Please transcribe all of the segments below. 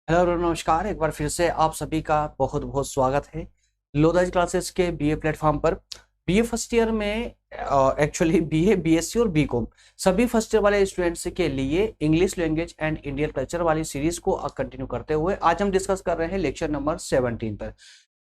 Hello नमस्कार। एक बार फिर से आप सभी का बहुत बहुत स्वागत है लोधाज क्लासेस के बीए प्लेटफॉर्म पर। बीए फर्स्ट ईयर में एक्चुअली बीए बीएससी और बीकॉम सभी फर्स्ट ईयर वाले स्टूडेंट्स के लिए English language and Indian culture वाली सीरीज को कंटिन्यू करते हुए आज हम डिस्कस कर रहे हैं लेक्चर नंबर 17 पर।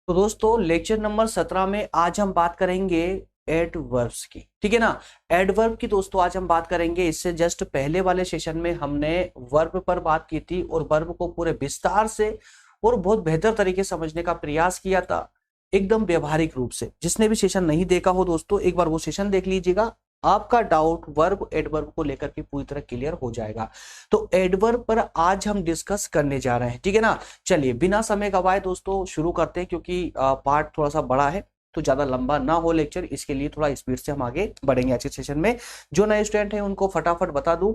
तो दोस्तों लेक्चर नंबर 17 में आज हम बात करेंगे एडवर्ब्स की, ठीक है ना। एडवर्ब की दोस्तों आज हम बात करेंगे। इससे जस्ट पहले वाले सेशन में हमने वर्ब पर बात की थी और वर्ब को पूरे विस्तार से और बहुत बेहतर तरीके से समझने का प्रयास किया था, एकदम व्यवहारिक रूप से। जिसने भी सेशन नहीं देखा हो दोस्तों एक बार वो सेशन देख लीजिएगा, आपका डाउट वर्ब एडवर्ब को लेकर के पूरी तरह क्लियर हो जाएगा। तो एडवर्ब पर आज हम डिस्कस करने जा रहे हैं, ठीक है ना। चलिए बिना समय गवाए दोस्तों शुरू करते हैं, क्योंकि पार्ट थोड़ा सा बड़ा है तो ज्यादा लंबा ना हो लेक्चर, इसके लिए थोड़ा स्पीड से हम आगे बढ़ेंगे आज के सेशन में। जो नए स्टूडेंट हैं उनको फटाफट बता दूं,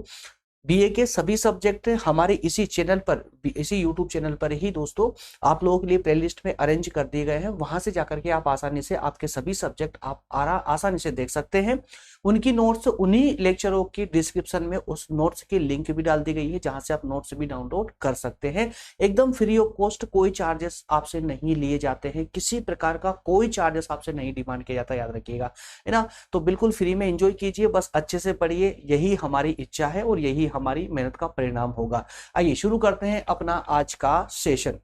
बीए के सभी सब्जेक्ट हमारे इसी चैनल पर, इसी यूट्यूब चैनल पर ही दोस्तों आप लोगों के लिए प्लेलिस्ट में अरेंज कर दिए गए हैं। वहां से जाकर के आप आसानी से आपके सभी सब्जेक्ट आप आसानी से देख सकते हैं। उनकी नोट्स उन्हीं लेक्चरों की डिस्क्रिप्शन में उस नोट्स की लिंक भी डाल दी गई है, जहां से आप नोट्स भी डाउनलोड कर सकते हैं। एकदम फ्री ऑफ कॉस्ट, कोई चार्जेस आपसे नहीं लिए जाते हैं, किसी प्रकार का कोई चार्जेस आपसे नहीं डिमांड किया जाता, याद रखिएगा, है ना। तो बिल्कुल फ्री में एंजॉय कीजिए, बस अच्छे से पढ़िए, यही हमारी इच्छा है और यही हमारी मेहनत का परिणाम होगा। आइए शुरू करते हैं अपना आज का सेशन।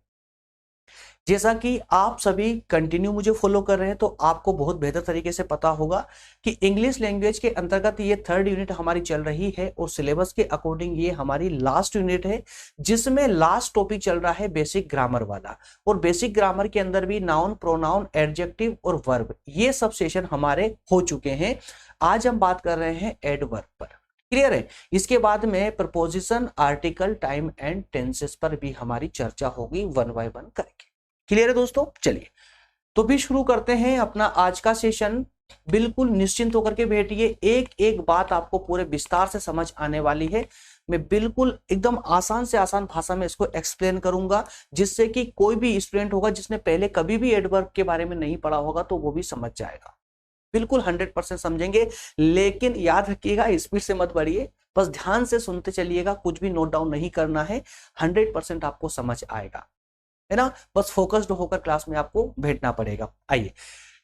जैसा कि आप सभी कंटिन्यू मुझे फॉलो कर रहे हैं तो आपको बहुत बेहतर तरीके से पता होगा कि इंग्लिश लैंग्वेज के अंतर्गत ये 3rd यूनिट हमारी चल रही है और सिलेबस के अकॉर्डिंग ये हमारी लास्ट यूनिट है, जिसमें लास्ट टॉपिक चल रहा है बेसिक ग्रामर वाला। और बेसिक ग्रामर के अंदर भी नाउन, प्रोनाउन, एडजेक्टिव और वर्ब, ये सब सेशन हमारे हो चुके हैं। आज हम बात कर रहे हैं एडवर्ब पर, क्लियर है। इसके बाद में preposition, article, time and tenses पर भी हमारी चर्चा होगी, वन बाय वन करके। क्लियर है दोस्तों। चलिए तो भी शुरू करते हैं अपना आज का सेशन। बिल्कुल निश्चिंत होकर के बैठिए, एक एक बात आपको पूरे विस्तार से समझ आने वाली है। मैं बिल्कुल एकदम आसान से आसान भाषा में इसको एक्सप्लेन करूंगा, जिससे कि कोई भी स्टूडेंट होगा जिसने पहले कभी भी एडवर्ब के बारे में नहीं पढ़ा होगा तो वो भी समझ जाएगा। बिल्कुल 100% समझेंगे। लेकिन याद रखिएगा, स्पीड से मत बढ़िए, बस ध्यान से सुनते चलिएगा, कुछ भी नोट डाउन नहीं करना है। 100% आपको समझ आएगा, है ना। बस फोकस्ड होकर क्लास में आपको बैठना पड़ेगा। आइए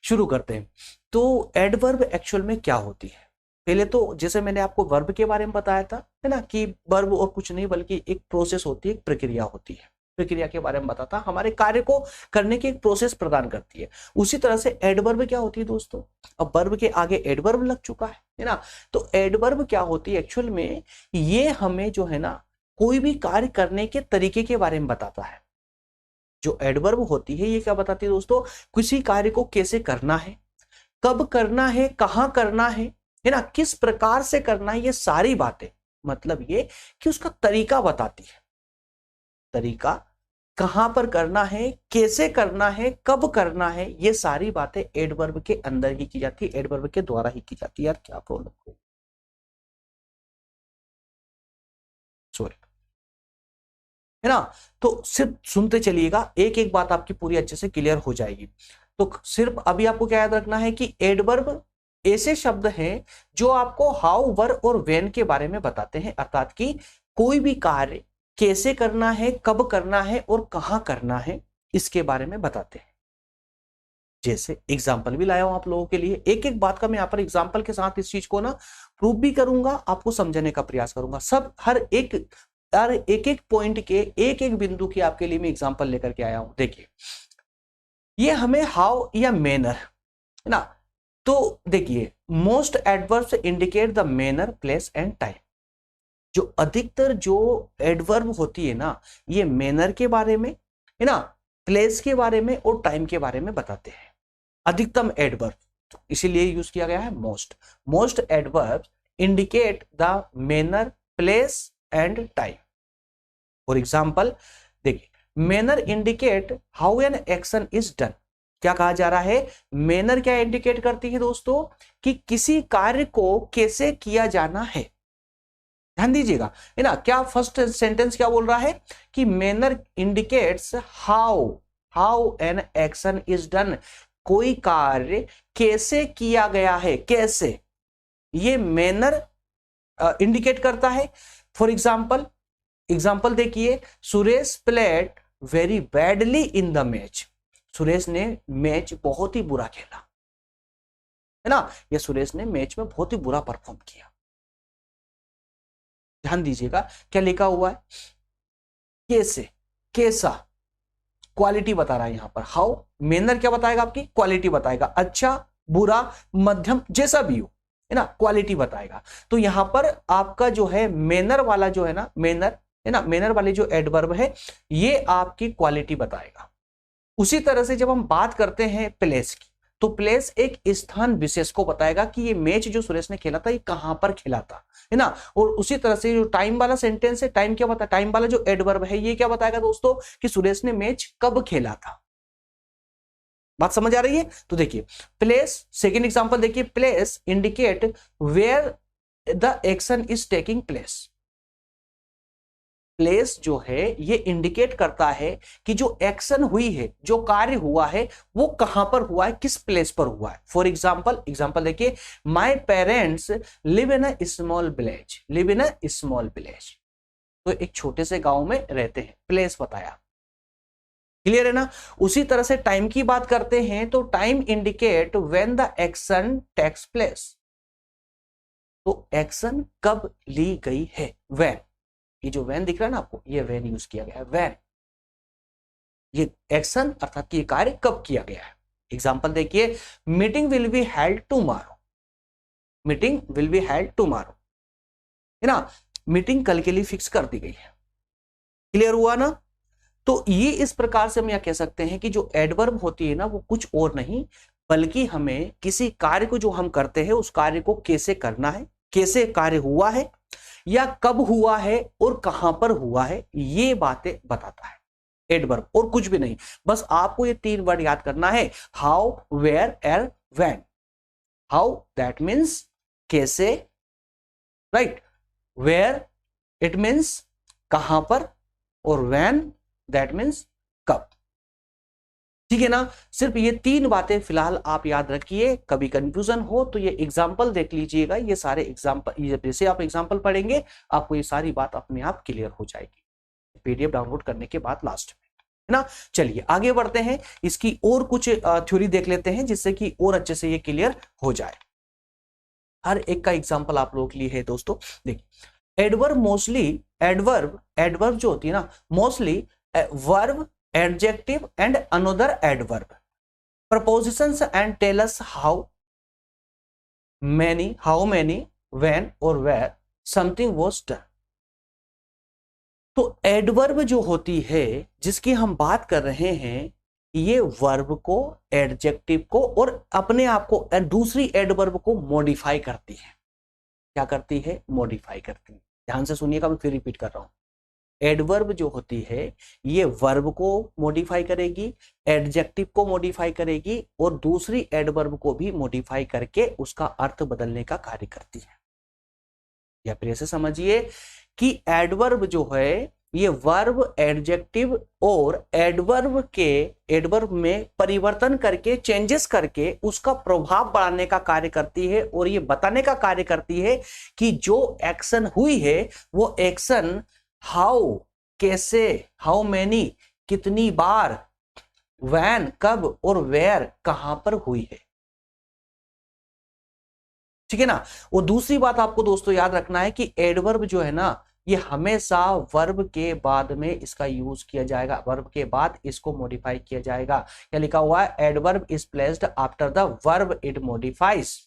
शुरू करते हैं। तो एडवर्ब एक्चुअल में क्या होती है। पहले तो जैसे मैंने आपको वर्ब के बारे में बताया था, है ना, कि वर्ब और कुछ नहीं बल्कि एक प्रोसेस होती है, एक प्रक्रिया होती है। प्रक्रिया के बारे में बताता, हमारे कार्य को करने की एक प्रोसेस प्रदान करती है। उसी तरह से एडवर्ब क्या होती है दोस्तों। अब वर्ब के आगे एडवर्ब लग चुका है ना। तो एडवर्ब क्या होती है एक्चुअल में, ये हमें जो है ना कोई भी कार्य करने के तरीके के बारे में बताता है। जो एडवर्ब होती है ये क्या बताती है दोस्तों, किसी कार्य को कैसे करना है, कब करना है, कहां करना है ना, किस प्रकार से करना है, ये सारी बातें, मतलब ये कि उसका तरीका बताती है। तरीका, कहां पर करना है, कैसे करना है, कब करना है, ये सारी बातें एडवर्ब के अंदर ही की जाती है, एडवर्ब के द्वारा ही की जाती है। यार क्या प्रॉब्लम, सॉरी, है ना। तो सिर्फ सुनते चलिएगा, एक एक बात आपकी पूरी अच्छे से क्लियर हो जाएगी। तो सिर्फ अभी आपको क्या याद रखना है कि एडवर्ब ऐसे शब्द हैं जो आपको हाउ, वर और व्हेन के बारे में बताते हैं, अर्थात कि कोई भी कार्य कैसे करना है, कब करना है और कहां करना है, इसके बारे में बताते हैं। जैसे एग्जाम्पल भी लाया हूं आप लोगों के लिए, एक एक बात का मैं यहां पर एग्जाम्पल के साथ इस चीज को ना प्रूव भी करूंगा, आपको समझने का प्रयास करूंगा। सब हर एक एक पॉइंट के एक एक बिंदु की आपके लिए मैं एग्जाम्पल लेकर के आया हूं। देखिए ये हमें हाउ या मैनर, है ना। तो देखिए most adverbs indicate the manner, place and time. जो अधिकतर जो एडवर्ब होती है ना, ये मैनर के बारे में, है ना, प्लेस के बारे में और टाइम के बारे में बताते हैं। अधिकतम एडवर्ब, तो इसीलिए यूज किया गया है most. Most adverb indicate the manner, place and time. For example देखिए, manner indicate how an action is done. क्या कहा जा रहा है, मैनर क्या इंडिकेट करती है दोस्तों, कि किसी कार्य को कैसे किया जाना है। ध्यान दीजिएगा, है ना। क्या फर्स्ट सेंटेंस क्या बोल रहा है कि manner indicates how, how an action is done. कोई कार्य कैसे किया गया है, कैसे, ये मैनर इंडिकेट करता है। फॉर एग्जाम्पल एग्जाम्पल देखिए, Suresh played very badly in the match. Suresh ने मैच बहुत ही बुरा खेला, है ना, या सुरेश ने मैच में बहुत ही बुरा परफॉर्म किया। ध्यान दीजिएगा क्या लिखा हुआ है, कैसे, कैसा, क्वालिटी बता रहा है यहां पर। हाउ, मैनर क्या बताएगा, आपकी क्वालिटी बताएगा, अच्छा, बुरा, मध्यम, जैसा भी हो, है ना, क्वालिटी बताएगा। तो यहां पर आपका जो है मैनर वाला जो है ना, मैनर है ना, मैनर वाले जो एडवर्ब है ये आपकी क्वालिटी बताएगा। उसी तरह से जब हम बात करते हैं प्लेस की, तो प्लेस एक स्थान विशेष को बताएगा कि ये मैच जो सुरेश ने खेला था ये कहां पर खेला था, है ना। और उसी तरह से जो टाइम वाला सेंटेंस है, टाइम क्या बताया, टाइम वाला जो एडवर्ब है ये क्या बताएगा दोस्तों कि सुरेश ने मैच कब खेला था। बात समझ आ रही है। तो देखिए प्लेस, सेकेंड एग्जांपल देखिए, place indicate where the action is taking place. Place जो है ये इंडिकेट करता है कि जो एक्शन हुई है, जो कार्य हुआ है वो कहां पर हुआ है, किस प्लेस पर हुआ है। फॉर एग्जाम्पल, एग्जाम्पल देखिए, my parents live in a small village, live in a small village, तो एक छोटे से गांव में रहते हैं, प्लेस बताया, क्लियर है ना। उसी तरह से टाइम की बात करते हैं तो time indicate when the action takes place, तो एक्शन कब ली गई है, व्हेन, ये जो वैन दिख रहा है ना आपको, ये वैन यूज किया गया है, वैन, ये एक्शन अर्थात ये कार्य कब किया गया है। एग्जांपल देखिए, meeting will be held tomorrow, meeting will be held tomorrow, है ना, मीटिंग कल के लिए फिक्स कर दी गई है, क्लियर हुआ ना। तो ये इस प्रकार से हम यह कह सकते हैं कि जो एडवर्ब होती है ना वो कुछ और नहीं बल्कि हमें किसी कार्य को जो हम करते हैं उस कार्य को कैसे करना है, कैसे कार्य हुआ है या कब हुआ है और कहां पर हुआ है, ये बातें बताता है एडवर्ब, और कुछ भी नहीं। बस आपको ये तीन वर्ड याद करना है, how, where and when. How that means कैसे, राइट, वेयर इट मीन्स कहां पर, और व्हेन दैट मीन्स कब, ठीक है ना। सिर्फ ये तीन बातें फिलहाल आप याद रखिए, कभी कंफ्यूजन हो तो ये एग्जाम्पल देख लीजिएगा, ये सारे एग्जाम्पल, जैसे आप एग्जाम्पल पढ़ेंगे आपको ये सारी बात अपने आप क्लियर हो जाएगी पीडीएफ डाउनलोड करने के बाद लास्ट में, है ना। चलिए आगे बढ़ते हैं, इसकी और कुछ थ्योरी देख लेते हैं जिससे कि और अच्छे से ये क्लियर हो जाए। हर एक का एग्जाम्पल आप लोगों के लिए है दोस्तों। देखिए एडवर्ब मोस्टली, एडवर्ब, एडवर्ब जो होती है ना mostly verb, adjective and another adverb, prepositions and tell us how many, when or where something was done। तो एडवर्ब जो होती है जिसकी हम बात कर रहे हैं ये वर्ब को, एडजेक्टिव को और अपने आप को दूसरी एडवर्ब को मॉडिफाई करती है। क्या करती है, मॉडिफाई करती है। ध्यान से सुनिएगा, मैं फिर रिपीट कर रहा हूं, एडवर्ब जो होती है ये वर्ब को मॉडिफाई करेगी, एडजेक्टिव को मॉडिफाई करेगी और दूसरी एडवर्ब को भी मॉडिफाई करके उसका अर्थ बदलने का कार्य करती है। या फिर ऐसे समझिए कि एडवर्ब जो है ये वर्ब, एडजेक्टिव और एडवर्ब में परिवर्तन करके, चेंजेस करके उसका प्रभाव बढ़ाने का कार्य करती है और ये बताने का कार्य करती है कि जो एक्शन हुई है वो एक्शन हाउ, कैसे, हाउ मैनी, कितनी बार, व्हेन, कब और वेयर, कहां पर हुई है, ठीक है ना। और दूसरी बात आपको दोस्तों याद रखना है कि एडवर्ब जो है ना ये हमेशा वर्ब के बाद में इसका यूज किया जाएगा, वर्ब के बाद इसको मॉडिफाई किया जाएगा। क्या लिखा हुआ है, adverb is placed after the verb it modifies.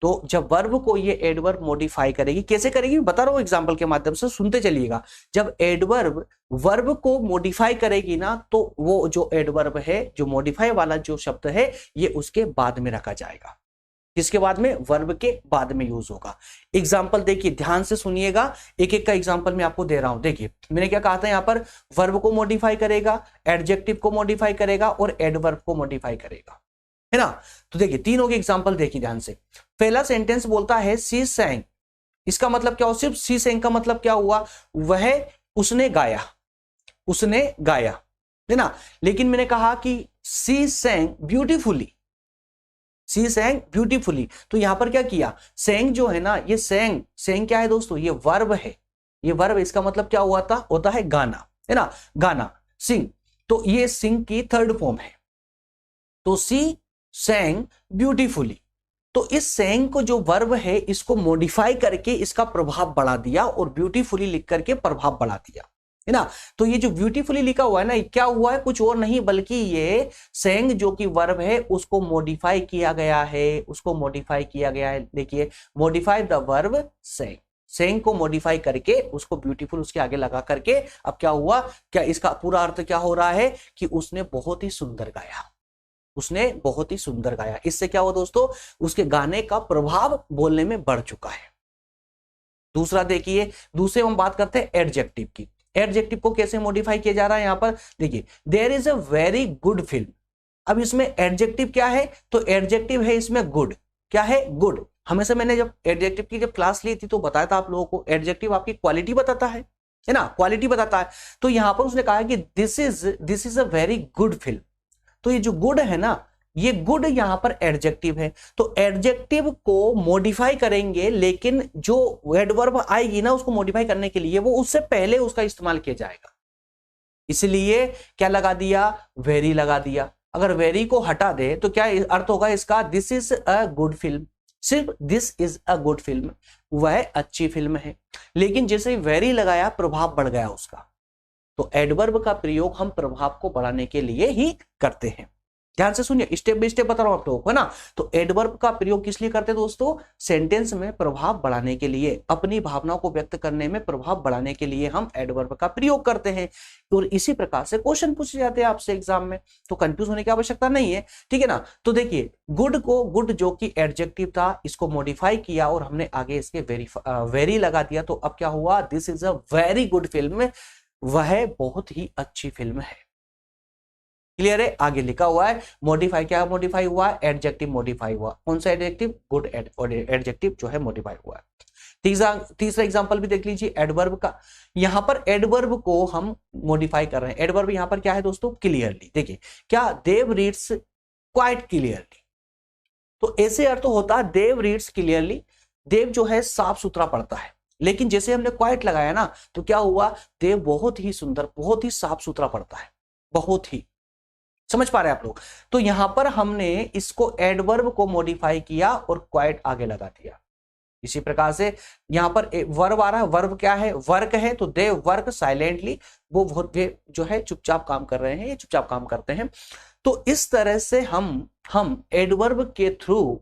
तो जब वर्ब को ये एडवर्ब मॉडिफाई करेगी, कैसे करेगी बता रहा हूं एग्जांपल के माध्यम से, सुनते चलिएगा। जब एडवर्ब वर्ब को मॉडिफाई करेगी ना तो वो जो एडवर्ब है, जो मॉडिफाई वाला जो शब्द है ये उसके बाद में रखा जाएगा। किसके बाद में, वर्ब के बाद में यूज होगा। एग्जाम्पल देखिए, ध्यान से सुनिएगा, एक एक का एग्जाम्पल मैं आपको दे रहा हूं। देखिए मैंने क्या कहा था, यहां पर वर्ब को मॉडिफाई करेगा, एडजेक्टिव को मॉडिफाई करेगा और एडवर्ब को मॉडिफाई करेगा, है ना। तो देखिए तीनों के एग्जाम्पल देखिए ध्यान से। पहला सेंटेंस बोलता है सी सैंग, इसका मतलब क्या हुआ, सिर्फ सी सैंग का मतलब क्या हुआ, वह, उसने गाया, उसने गाया, है ना। लेकिन मैंने कहा कि सी सैंग ब्यूटीफुली, सी सैंग ब्यूटीफुली, तो यहां पर क्या किया, सैंग जो है ना ये सैंग, सैंग क्या है दोस्तों, ये वर्ब है, ये वर्ब, इसका मतलब क्या हुआ था, होता है गाना, है ना, गाना, सिंग। तो ये सिंग की थर्ड फॉर्म है। तो सी सैंग ब्यूटीफुली। तो इस सैंग को जो वर्ब है इसको मॉडिफाई करके इसका प्रभाव बढ़ा दिया और ब्यूटीफुली लिख करके प्रभाव बढ़ा दिया, है ना। तो ये जो ब्यूटीफुली लिखा हुआ है ना, क्या हुआ है, कुछ और नहीं बल्कि ये सैंग जो कि वर्ब है उसको मॉडिफाई किया गया है, उसको मॉडिफाई किया गया है। देखिए, मॉडिफाई द वर्ब सैंग, सैंग को मॉडिफाई करके उसको ब्यूटीफुल उसके आगे लगा करके अब क्या हुआ, क्या इसका पूरा अर्थ क्या हो रहा है कि उसने बहुत ही सुंदर गाया, उसने बहुत ही सुंदर गाया। इससे क्या हुआ दोस्तों, उसके गाने का प्रभाव बोलने में बढ़ चुका है। दूसरा देखिए, दूसरे हम बात करते हैं एडजेक्टिव की। एडजेक्टिव को कैसे मॉडिफाई किया जा रहा है, यहां पर देखिए, there is a very good film. अब इसमें एडजेक्टिव क्या है, तो एडजेक्टिव है इसमें गुड। क्या है, गुड। हमेशा मैंने जब एडजेक्टिव की जब क्लास ली थी तो बताया था आप लोगों को, एडजेक्टिव आपकी क्वालिटी बताता है ना, क्वालिटी बताता है। तो यहां पर उसने कहा कि this is a very good film. तो ये जो गुड है ना, ये गुड यहां पर एडजेक्टिव है। तो एडजेक्टिव को मॉडिफाई करेंगे, लेकिन जो एडवर्ब आएगी ना उसको मॉडिफाई करने के लिए वो उससे पहले उसका इस्तेमाल किया जाएगा। इसलिए क्या लगा दिया, वेरी लगा दिया। अगर वेरी को हटा दे तो क्या अर्थ होगा इसका, this is a good film. सिर्फ this is a good film, वह अच्छी फिल्म है। लेकिन जैसे ही वेरी लगाया प्रभाव बढ़ गया उसका। तो एडवर्ब का प्रयोग हम प्रभाव को बढ़ाने के लिए ही करते हैं। ध्यान से सुनिए, स्टेप बाय स्टेप बता रहा हूं आप लोगों को, है ना। तो एडवर्ब का प्रयोग किस लिए करते हैं दोस्तों, सेंटेंस में प्रभाव बढ़ाने के लिए, अपनी भावनाओं को व्यक्त करने में प्रभाव बढ़ाने के लिए हम एडवर्ब का प्रयोग करते हैं। और इसी प्रकार से क्वेश्चन पूछे जाते हैं आपसे एग्जाम में, तो कंफ्यूज होने की आवश्यकता नहीं है, ठीक है ना। तो देखिए, गुड को, गुड जो कि एडजेक्टिव था, इसको मॉडिफाई किया और हमने आगे इसके वेरी लगा दिया। तो अब क्या हुआ, this is a very good film, वह बहुत ही अच्छी फिल्म है। क्लियर है, आगे लिखा हुआ है मॉडिफाई, क्या मॉडिफाई हुआ, एडजेक्टिव मॉडिफाई हुआ। कौन सा एडजेक्टिव, गुड एडजेक्टिव जो है मॉडिफाई हुआ है। तीसरा एग्जांपल भी देख लीजिए एडवर्ब का। यहां पर एडवर्ब को हम मॉडिफाई कर रहे हैं। एडवर्ब यहां पर क्या है दोस्तों, क्लियरली। देखिए, क्या, देव रीड्स क्वाइट क्लियरली। तो ऐसे अर्थ होता है देव रीड्स क्लियरली, देव जो है साफ सुथरा पढ़ता है। लेकिन जैसे हमने क्वाइट लगाया ना, तो क्या हुआ, देव बहुत ही सुंदर, बहुत ही साफ सुथरा पढ़ता है, बहुत ही। समझ पा रहे हैं आप लोग। तो यहां पर हमने इसको एडवर्ब को मॉडिफाई किया और क्वाइट आगे लगा दिया। इसी प्रकार से यहां पर वर्ब आ रहा है, वर्ब क्या है, वर्क है। तो दे वर्क साइलेंटली, वो बहुत जो है चुपचाप काम कर रहे हैं, ये चुपचाप काम करते हैं। तो इस तरह से हम एडवर्ब के थ्रू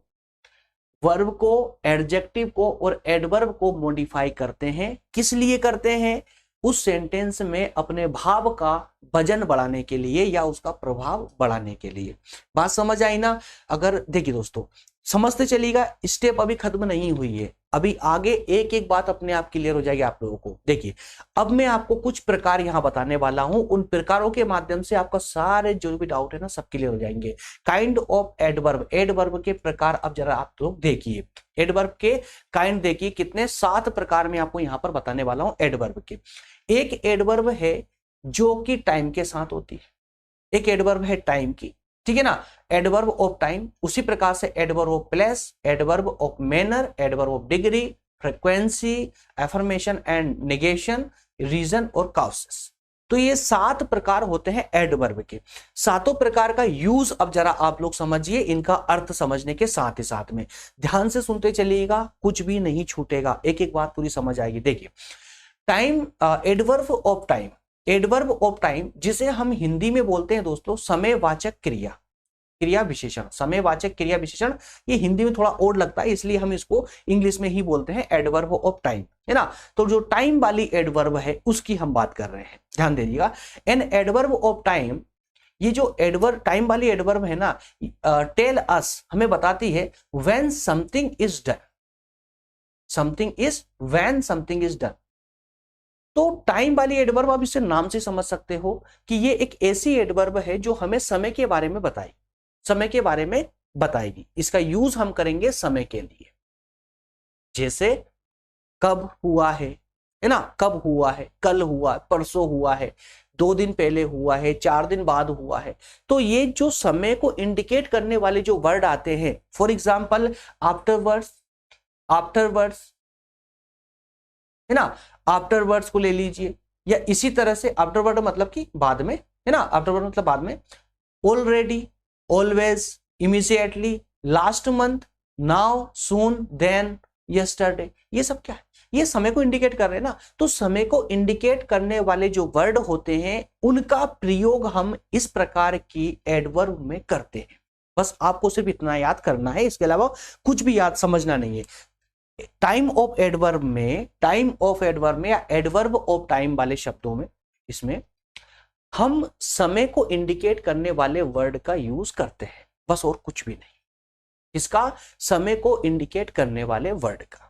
वर्ब को, एडजेक्टिव को और एडवर्ब को मॉडिफाई करते हैं। किस लिए करते हैं, उस सेंटेंस में अपने भाव का वजन बढ़ाने के लिए या उसका प्रभाव बढ़ाने के लिए। बात समझ आई ना। अगर देखिए दोस्तों, समझते चलिएगा, स्टेप अभी खत्म नहीं हुई है, अभी आगे एक एक बात अपने आप क्लियर हो जाएगी आप लोगों को। देखिए, अब मैं आपको कुछ प्रकार यहां बताने वाला हूं, उन प्रकारों के माध्यम से आपका सारे जो भी डाउट है ना सब क्लियर हो जाएंगे। काइंड ऑफ एडवर्ब, एडवर्ब के प्रकार अब जरा आप लोग देखिए। एडवर्ब के काइंड देखिए, कितने 7 प्रकार में आपको यहां पर बताने वाला हूं एडवर्ब के। एक एडवर्ब है जो कि टाइम के साथ होती है, एक एडवर्ब है टाइम की, ठीक है ना, एडवर्ब ऑफ टाइम। उसी प्रकार से adverb of place, adverb of manner, adverb of degree, frequency, affirmation and negation, reason और कॉसेस। तो ये 7 प्रकार होते हैं एडवर्ब के। सातों प्रकार का यूज अब जरा आप लोग समझिए, इनका अर्थ समझने के साथ ही साथ में ध्यान से सुनते चलिएगा, कुछ भी नहीं छूटेगा, एक एक बात पूरी समझ आएगी। देखिए, time, adverb of time, adverb of time जिसे हम हिंदी में बोलते हैं दोस्तों समयवाचक क्रिया, क्रिया विशेषण, समयवाचक क्रिया विशेषण। ये हिंदी में थोड़ा और लगता है, इसलिए हम इसको इंग्लिश में ही बोलते हैं एडवर्ब ऑफ टाइम, है ना। तो जो टाइम वाली एडवर्ब है उसकी हम बात कर रहे हैं, ध्यान दीजिएगा। एन एडवर्ब ऑफ टाइम, ये जो एडवर्ब टाइम वाली एडवर्ब है ना, टेल अस, हमें बताती है when something is done, something is, when something is done. तो टाइम वाली एडवर्ब आप इससे नाम से समझ सकते हो कि ये एक ऐसी एडवर्ब है जो हमें समय के बारे में बताएगी, समय के बारे में बताएगी। इसका यूज हम करेंगे समय के लिए, जैसे कब हुआ है ना, कब हुआ है, कल हुआ, परसों हुआ है, 2 दिन पहले हुआ है, 4 दिन बाद हुआ है। तो ये जो समय को इंडिकेट करने वाले जो वर्ड आते हैं, फॉर एग्जाम्पल आफ्टरवर्ड्स, आफ्टरवर्ड्स, है ना, आफ्टर वर्ड्स को ले लीजिए, या इसी तरह से आफ्टर वर्ड मतलब कि बाद में, है ना, आफ्टर वर्ड मतलब बाद में, already, always, immediately, last month, now, soon, then, yesterday, ये सब क्या है, ये समय को इंडिकेट कर रहे हैं ना। तो समय को इंडिकेट करने वाले जो वर्ड होते हैं उनका प्रयोग हम इस प्रकार की एडवर्ब में करते हैं। बस आपको सिर्फ इतना याद करना है, इसके अलावा कुछ भी याद समझना नहीं है। टाइम ऑफ एडवर्ब में या एडवर्ब ऑफ टाइम वाले शब्दों में, इसमें हम समय को इंडिकेट करने वाले वर्ड का यूज करते हैं, बस और कुछ भी नहीं। इसका समय को इंडिकेट करने वाले वर्ड का।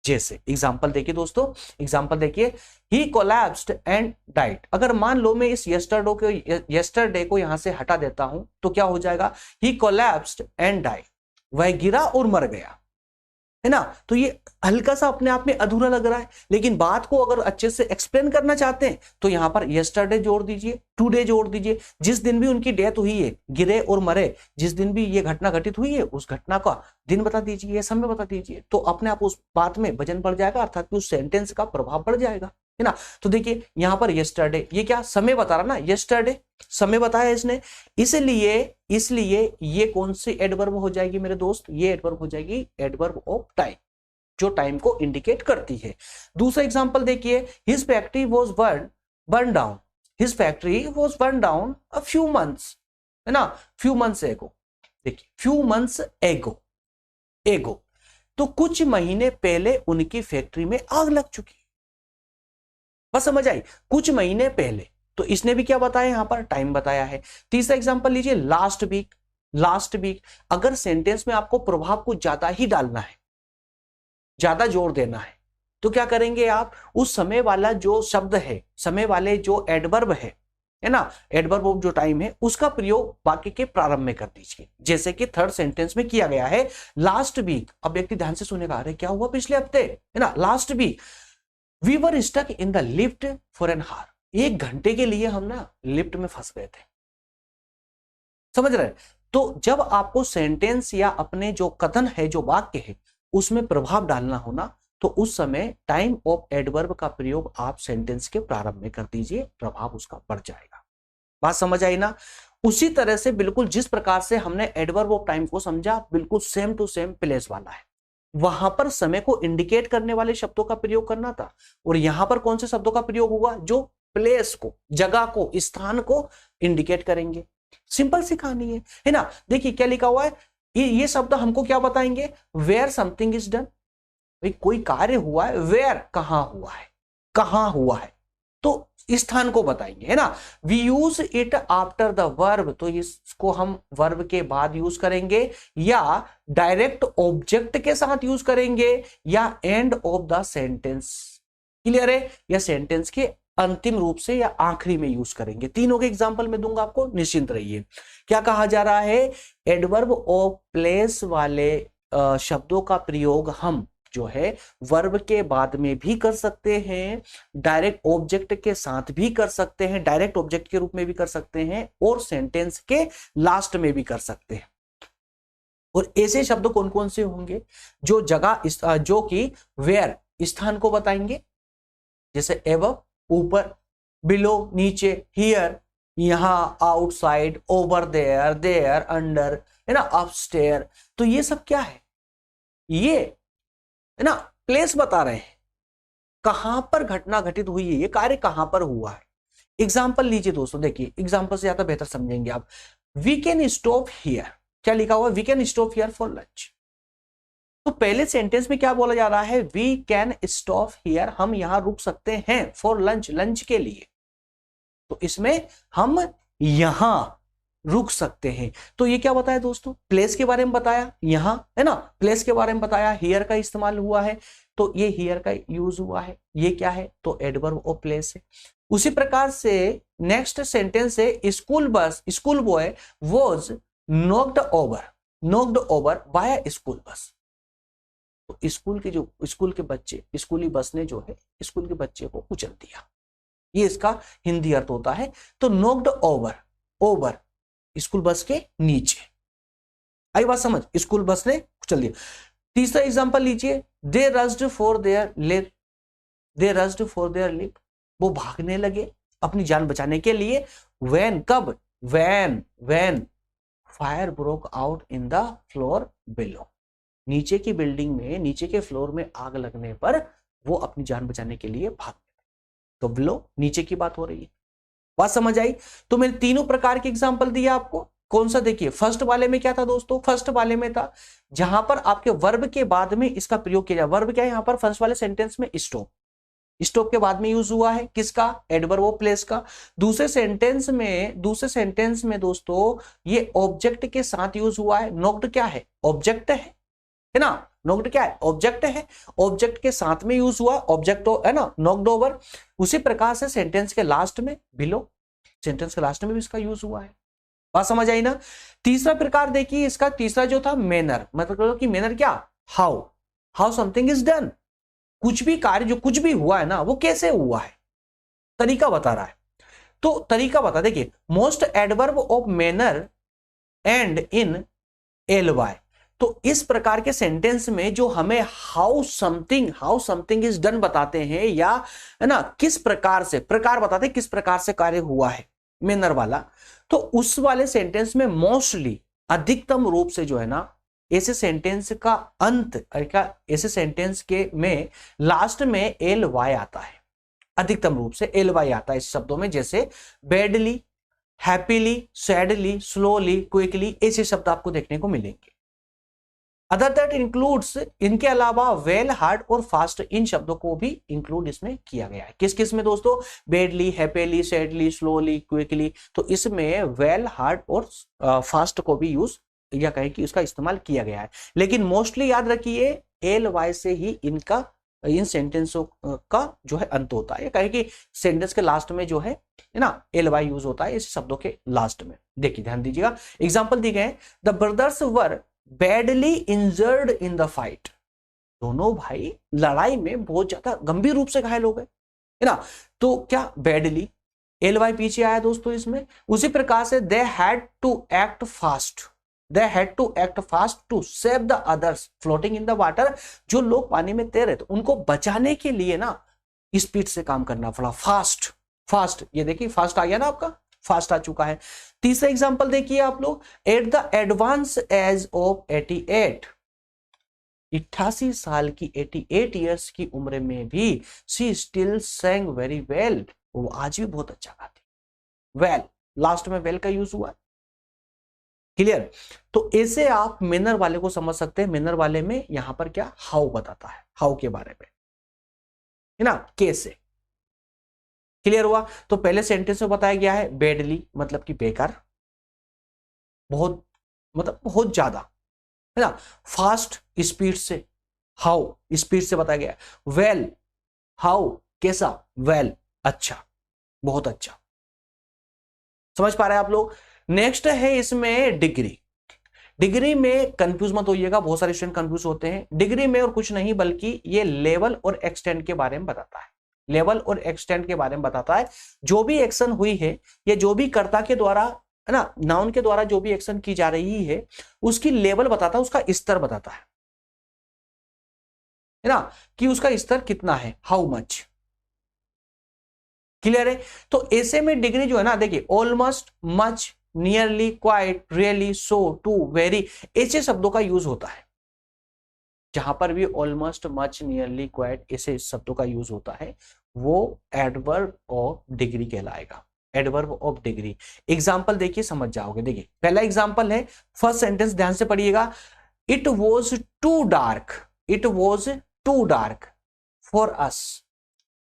जैसे एग्जांपल देखिए दोस्तों, एग्जांपल देखिए, ही कोलैप्स्ड एंड डाइड। अगर मान लो मैं इस यस्टरडे को यहां से हटा देता हूं तो क्या हो जाएगा, ही कोलैप्स्ड एंड डाइड, वह गिरा और मर गया, है ना। तो ये हल्का सा अपने आप में अधूरा लग रहा है, लेकिन बात को अगर अच्छे से एक्सप्लेन करना चाहते हैं तो यहां पर यस्टरडे जोड़ दीजिए, टुडे जोड़ दीजिए, जिस दिन भी उनकी डेथ हुई है, गिरे और मरे, जिस दिन भी ये घटना घटित हुई है उस घटना का दिन बता दीजिए या समय बता दीजिए, तो अपने आप उस बात में वजन बढ़ जाएगा, अर्थात कि उस सेंटेंस का प्रभाव बढ़ जाएगा, है ना। तो देखिए यहां पर यस्टरडे, ये क्या समय बता रहा ना, यस्टरडे समय बताया इसने, इसलिए ये कौन सी एडवर्ब हो जाएगी मेरे दोस्त, ये एडवर्ब हो जाएगी एडवर्ब ऑफ टाइम, जो टाइम को इंडिकेट करती है। दूसरा एग्जांपल देखिए, his factory was born down, his factory was born down a few months, है ना, फ्यू मंथ्स एगो। देखिए फ्यू मंथ्स एगो, तो कुछ महीने पहले उनकी फैक्ट्री में आग लग चुकी। बस समझ आई, कुछ महीने पहले, तो इसने भी क्या बताया, यहां पर टाइम बताया है। तीसरा एग्जांपल लीजिए, लास्ट वीक, अगर सेंटेंस में आपको प्रभाव को ज्यादा ही डालना है, ज्यादा जोर देना है, तो क्या करेंगे आप, उस समय वाला जो शब्द है, समय वाले जो एडवर्ब है ना, एडवर्ब ऑफ जो टाइम है, उसका प्रयोग वाक्य के प्रारंभ में कर दीजिए, जैसे कि थर्ड सेंटेंस में किया गया है, लास्ट वीक। अब व्यक्ति ध्यान से सुनेगा, अरे क्या हुआ पिछले हफ्ते, है ना, last week we were stuck in the lift for an hour, 1 घंटे के लिए हम ना लिफ्ट में फंस गए थे, समझ रहे हैं। तो जब आपको सेंटेंस या अपने जो कथन है, जो वाक्य है, उसमें प्रभाव डालना हो ना, तो उस समय टाइम ऑफ एडवर्ब का प्रयोग आप सेंटेंस के प्रारंभ में कर दीजिए, प्रभाव उसका बढ़ जाएगा। बात समझ आई ना। उसी तरह से बिल्कुल जिस प्रकार से हमने एडवर्ब ऑफ टाइम को समझा, बिल्कुल सेम टू सेम प्लेस वाला है। वहां पर समय को इंडिकेट करने वाले शब्दों का प्रयोग करना था, और यहां पर कौन से शब्दों का प्रयोग होगा, जो प्लेस को, जगह को, स्थान को इंडिकेट करेंगे। सिंपल सी कहानी है ना। देखिए क्या लिखा हुआ है, ये शब्द हमको क्या बताएंगे, वेयर समथिंग इज डन, भाई कोई कार्य हुआ है, वेयर कहां हुआ है, तो स्थान को बताएंगे, है ना। We use it after the verb, तो इसको हम वर्ब के बाद यूज करेंगे, या डायरेक्ट ऑब्जेक्ट के साथ यूज करेंगे, या end of the sentence, clear है, या सेंटेंस के अंतिम रूप से या आखिरी में यूज करेंगे। तीनों के एग्जांपल में दूंगा आपको, निश्चिंत रहिए। क्या कहा जा रहा है, एडवर्ब ऑफ प्लेस वाले शब्दों का प्रयोग हम जो है वर्ब के बाद में भी कर सकते हैं, डायरेक्ट ऑब्जेक्ट के साथ भी कर सकते हैं, डायरेक्ट ऑब्जेक्ट के रूप में भी कर सकते हैं, और सेंटेंस के लास्ट में भी कर सकते हैं। और ऐसे शब्द कौन कौन से होंगे, जो जगह, जो कि वेयर, स्थान को बताएंगे, जैसे एबव ऊपर, बिलो नीचे, हियर यहां, outside, over there, there under, है ना, अपस्टेयर। तो ये सब क्या है, ये है ना प्लेस बता रहे हैं, कहां पर घटना घटित हुई है, ये कार्य कहां पर हुआ है। एग्जाम्पल लीजिए दोस्तों, देखिए एग्जाम्पल से ज्यादा बेहतर समझेंगे आप। वी कैन स्टॉप हियर, क्या लिखा हुआ, we can stop here for lunch. तो पहले सेंटेंस में क्या बोला जा रहा है, वी कैन स्टॉप हियर, हम यहां रुक सकते हैं, फॉर लंच, लंच के लिए। तो इसमें हम यहां रुक सकते हैं। तो ये क्या बताया दोस्तों, प्लेस के बारे में बताया, यहां, है ना, प्लेस के बारे में बताया, हियर का इस्तेमाल हुआ है, तो ये हियर का यूज हुआ है, ये क्या है, तो एडवर्ब ऑफ प्लेस है। उसी प्रकार से नेक्स्ट सेंटेंस है, school boy was knocked over by a school bus. तो स्कूल के बच्चे, स्कूली बस ने जो है स्कूल के बच्चे को कुचल दिया, ये इसका हिंदी अर्थ होता है। तो नॉक्ड ओवर स्कूल बस के नीचे, आई बात समझ, स्कूल बस ने कुचल दिया। तीसरा एग्जांपल लीजिए, they rushed for their they rushed for their live, वो भागने लगे अपनी जान बचाने के लिए। व्हेन, कब, when fire broke out in the floor below, नीचे की बिल्डिंग में, नीचे के फ्लोर में आग लगने पर वो अपनी जान बचाने के लिए भागने लगे। तो बिलो नीचे की बात हो रही है। बात समझ आई? तो मैंने तीनों प्रकार के एग्जांपल दिया आपको। कौन सा? देखिए फर्स्ट वाले में क्या था दोस्तों, फर्स्ट वाले में था जहां पर आपके वर्ब के बाद में इसका प्रयोग किया जाए। वर्ब क्या है यहां पर फर्स्ट वाले सेंटेंस में? स्टॉप। स्टॉप के बाद में यूज हुआ है किसका? एडवर्ब ऑफ प्लेस का। दूसरे सेंटेंस में दोस्तों ये ऑब्जेक्ट के साथ यूज हुआ है। नॉक्ड क्या है? ऑब्जेक्ट है ना? नॉक्ड क्या है? ऑब्जेक्ट है। ऑब्जेक्ट के साथ में यूज हुआ, ऑब्जेक्ट है ना, नॉक्ड ओवर। उसी प्रकार से सेंटेंस के लास्ट में बिलो, सेंटेंस के लास्ट में भी इसका यूज हुआ है। बात समझ आई ना? तीसरा प्रकार देखिए इसका, तीसरा जो था मैनर, मतलब कि मैनर क्या? हाउ समथिंग इज डन, कुछ भी कार्य जो कुछ भी हुआ है ना वो कैसे हुआ है, तरीका बता रहा है। तो तरीका बता, देखिए most adverb of manner and in L Y. तो इस प्रकार के सेंटेंस में जो हमें हाउ समथिंग इज डन बताते हैं, या है ना किस प्रकार से, प्रकार बताते हैं किस प्रकार से कार्य हुआ है, मैनर वाला, तो उस वाले सेंटेंस में मोस्टली अधिकतम रूप से जो है ना ऐसे सेंटेंस का अंत, ऐसे सेंटेंस के में लास्ट में एल वाई आता है। अधिकतम रूप से एल वाई आता है इस शब्दों में, जैसे badly, happily, sadly, slowly, quickly, ऐसे शब्द आपको देखने को मिलेंगे। अदर दैट इंक्लूड्स, इनके अलावा वेल, हार्ड और फास्ट, इन शब्दों को भी इंक्लूड इसमें किया गया है। किस किस में दोस्तों? Badly, happily, sadly, slowly, quickly. तो इसमें वेल, हार्ड और फास्ट को भी यूज या कहें कि उसका इस्तेमाल किया गया है। लेकिन मोस्टली याद रखिए एल वाई से ही इनका, इन सेंटेंसों का जो है अंत होता है। कहें कि सेंटेंस के लास्ट में जो है ना एल वाई यूज होता है इस शब्दों के लास्ट में। देखिए ध्यान दीजिएगा, एग्जाम्पल दिए गए, the brothers were badly injured in the fight, दोनों भाई लड़ाई में बहुत ज्यादा गंभीर रूप से घायल हो गए, है ना। तो क्या बैडली, एल वाई पीछे आया दोस्तों इसमें। उसी प्रकार से they had to act fast, they had to act fast to save the others floating in the water, जो लोग पानी में तैर रहे थे उनको बचाने के लिए ना स्पीड से काम करना पड़ा, फास्ट। ये देखिए फास्ट आ गया ना आपका, फास्ट आ चुका है। तीसरा एग्जांपल देखिए आप लोग, at the advance age of 88, 88 साल की, 88 ईयर्स की उम्र में भी she still sang very well, वो आज भी बहुत अच्छा गाती। वेल, लास्ट में वेल का यूज हुआ, क्लियर। तो ऐसे आप मैनर वाले को समझ सकते हैं। मैनर वाले में यहां पर क्या हाउ बताता है, हाउ के बारे में, है ना, कैसे। क्लियर हुआ? तो पहले सेंटेंस में बताया गया है बैडली मतलब कि बेकार, बहुत मतलब बहुत ज्यादा, है ना। फास्ट स्पीड से, हाउ स्पीड से बताया गया। वेल, हाउ कैसा, वेल अच्छा, बहुत अच्छा। समझ पा रहे हैं आप लोग? नेक्स्ट है इसमें डिग्री। डिग्री में कंफ्यूज मत होइएगा, बहुत सारे स्टूडेंट कंफ्यूज होते हैं। डिग्री में और कुछ नहीं बल्कि ये लेवल और एक्सटेंड के बारे में बताता है। लेवल और एक्सटेंड के बारे में बताता है। जो भी एक्शन हुई है या जो भी कर्ता के द्वारा, है ना, नाउन के द्वारा जो भी एक्शन की जा रही है उसकी लेवल बताता है, उसका स्तर बताता है ना, कि उसका स्तर कितना है, हाउ मच। क्लियर है? तो ऐसे में डिग्री जो है ना, देखिए almost, much, nearly, quite, really, so, too, very, ऐसे शब्दों का यूज होता है। जहां पर भी ऑलमोस्ट, मच, नियरली, क्वाइट ऐसे शब्दों का यूज होता है वो एडवर्ब ऑफ डिग्री कहलाएगा। Adverb of degree. एग्जाम्पल देखिए समझ जाओगे। देखिए पहला एग्जाम्पल है, फर्स्ट सेंटेंस ध्यान से पढ़िएगा, it was too dark, it was too dark for us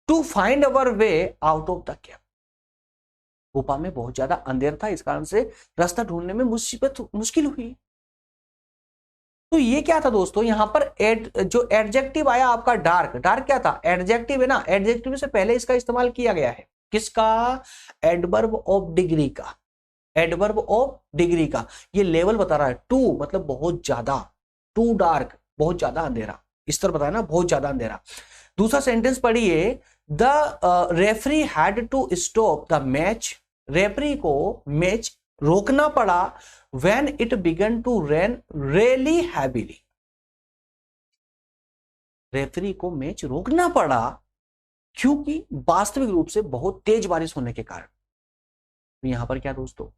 to find our way out of the cave. गुफा में बहुत ज्यादा अंधेर था, इस कारण से रास्ता ढूंढने में मुश्किल हुई। तो ये क्या था दोस्तों, यहां पर जो एडजेक्टिव आया आपका डार्क, डार्क क्या था, एडजेक्टिव है ना। एडजेक्टिव से पहले इसका इस्तेमाल किया गया है, किसका, एडवर्ब ऑफ डिग्री का। एडवर्ब ऑफ डिग्री का ये लेवल बता रहा है, टू मतलब बहुत ज्यादा, टू डार्क बहुत ज्यादा अंधेरा, स्तर बताया ना, बहुत ज्यादा अंधेरा। दूसरा सेंटेंस पढ़िए, the referee had to stop the match, referee को मैच रोकना पड़ा, when it began to rain really heavily, referee को मैच रोकना पड़ा क्योंकि वास्तविक रूप से बहुत तेज बारिश होने के कारण। तो यहां पर क्या दोस्तों,